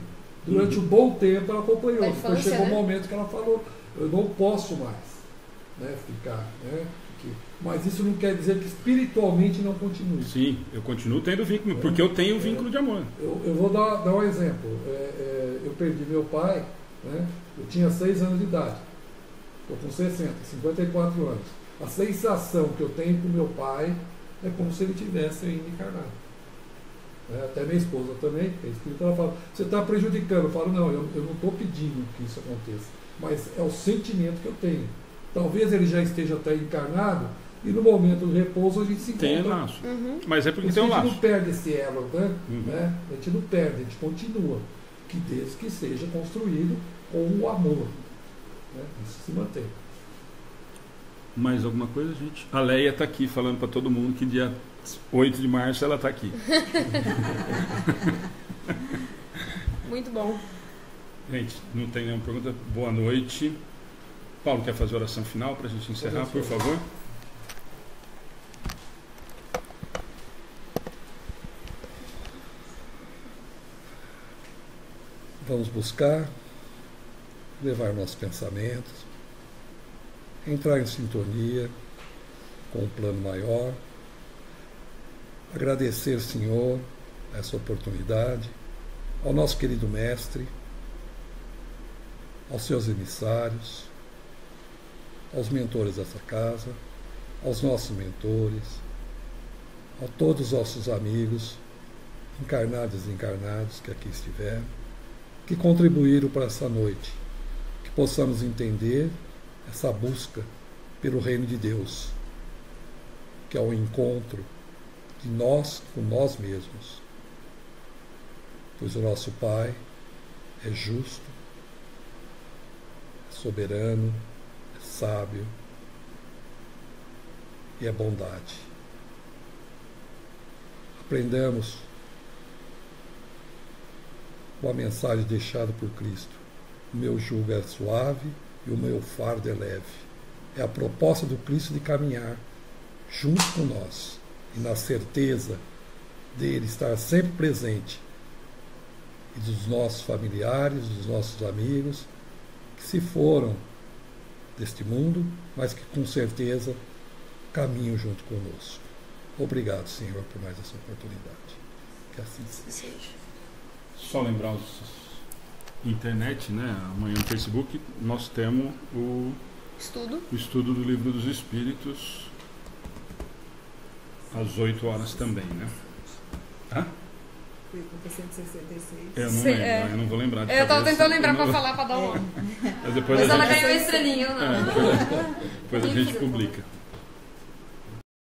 Durante um bom tempo ela acompanhou. Da Depois infância, chegou um né? momento que ela falou, eu não posso mais, né, ficar. Né, aqui. Mas isso não quer dizer que espiritualmente não continue. Sim, eu continuo tendo vínculo, porque eu tenho vínculo de amor. Eu vou dar um exemplo. Eu perdi meu pai, né, eu tinha 6 anos de idade. Estou com 54 anos. A sensação que eu tenho com meu pai é como se ele tivesse ainda encarnado. Até minha esposa também, que é espírita, ela fala, você está prejudicando. Eu falo, não, eu não estou pedindo que isso aconteça, mas é o sentimento que eu tenho. Talvez ele já esteja até encarnado e no momento do repouso a gente se encontra. Tem laço. Uhum. Mas é porque Por tem isso um a gente laço. não perde esse elo, né? Uhum. A gente não perde, a gente continua. Que desde que seja construído com o amor. Né? Isso se mantém. Mais alguma coisa, gente? A Leia está aqui falando para todo mundo que dia 8 de março ela está aqui. Muito bom. Gente, não tem nenhuma pergunta. Boa noite. Paulo, quer fazer a oração final para a gente encerrar, por favor? Vamos buscar levar nossos pensamentos, entrar em sintonia com um plano maior, agradecer, Senhor, essa oportunidade, ao nosso querido Mestre, aos seus emissários, aos mentores dessa casa, aos nossos mentores, a todos os nossos amigos, encarnados e desencarnados que aqui estiveram, que contribuíram para essa noite, que possamos entender essa busca pelo reino de Deus, que é o encontro de nós com nós mesmos, pois o nosso Pai é justo, é soberano, é sábio e é bondade. Aprendamos com a mensagem deixada por Cristo: o meu jugo é suave e o meu fardo é leve. é a proposta do Cristo de caminhar junto com nós e na certeza dele estar sempre presente e dos nossos familiares, dos nossos amigos que se foram deste mundo, mas que com certeza caminham junto conosco. Obrigado, Senhor, por mais essa oportunidade. Que assim seja. Só lembrar os internet, né? Amanhã no Facebook nós temos o estudo do Livro dos Espíritos às 8 horas também, né? Hã? Eu não lembro, eu não vou lembrar de Eu estava cabeça. tentando lembrar para falar, para dar uma. Mas depois Mas a ela gente, ganhou estrelinha, não. depois a gente publica.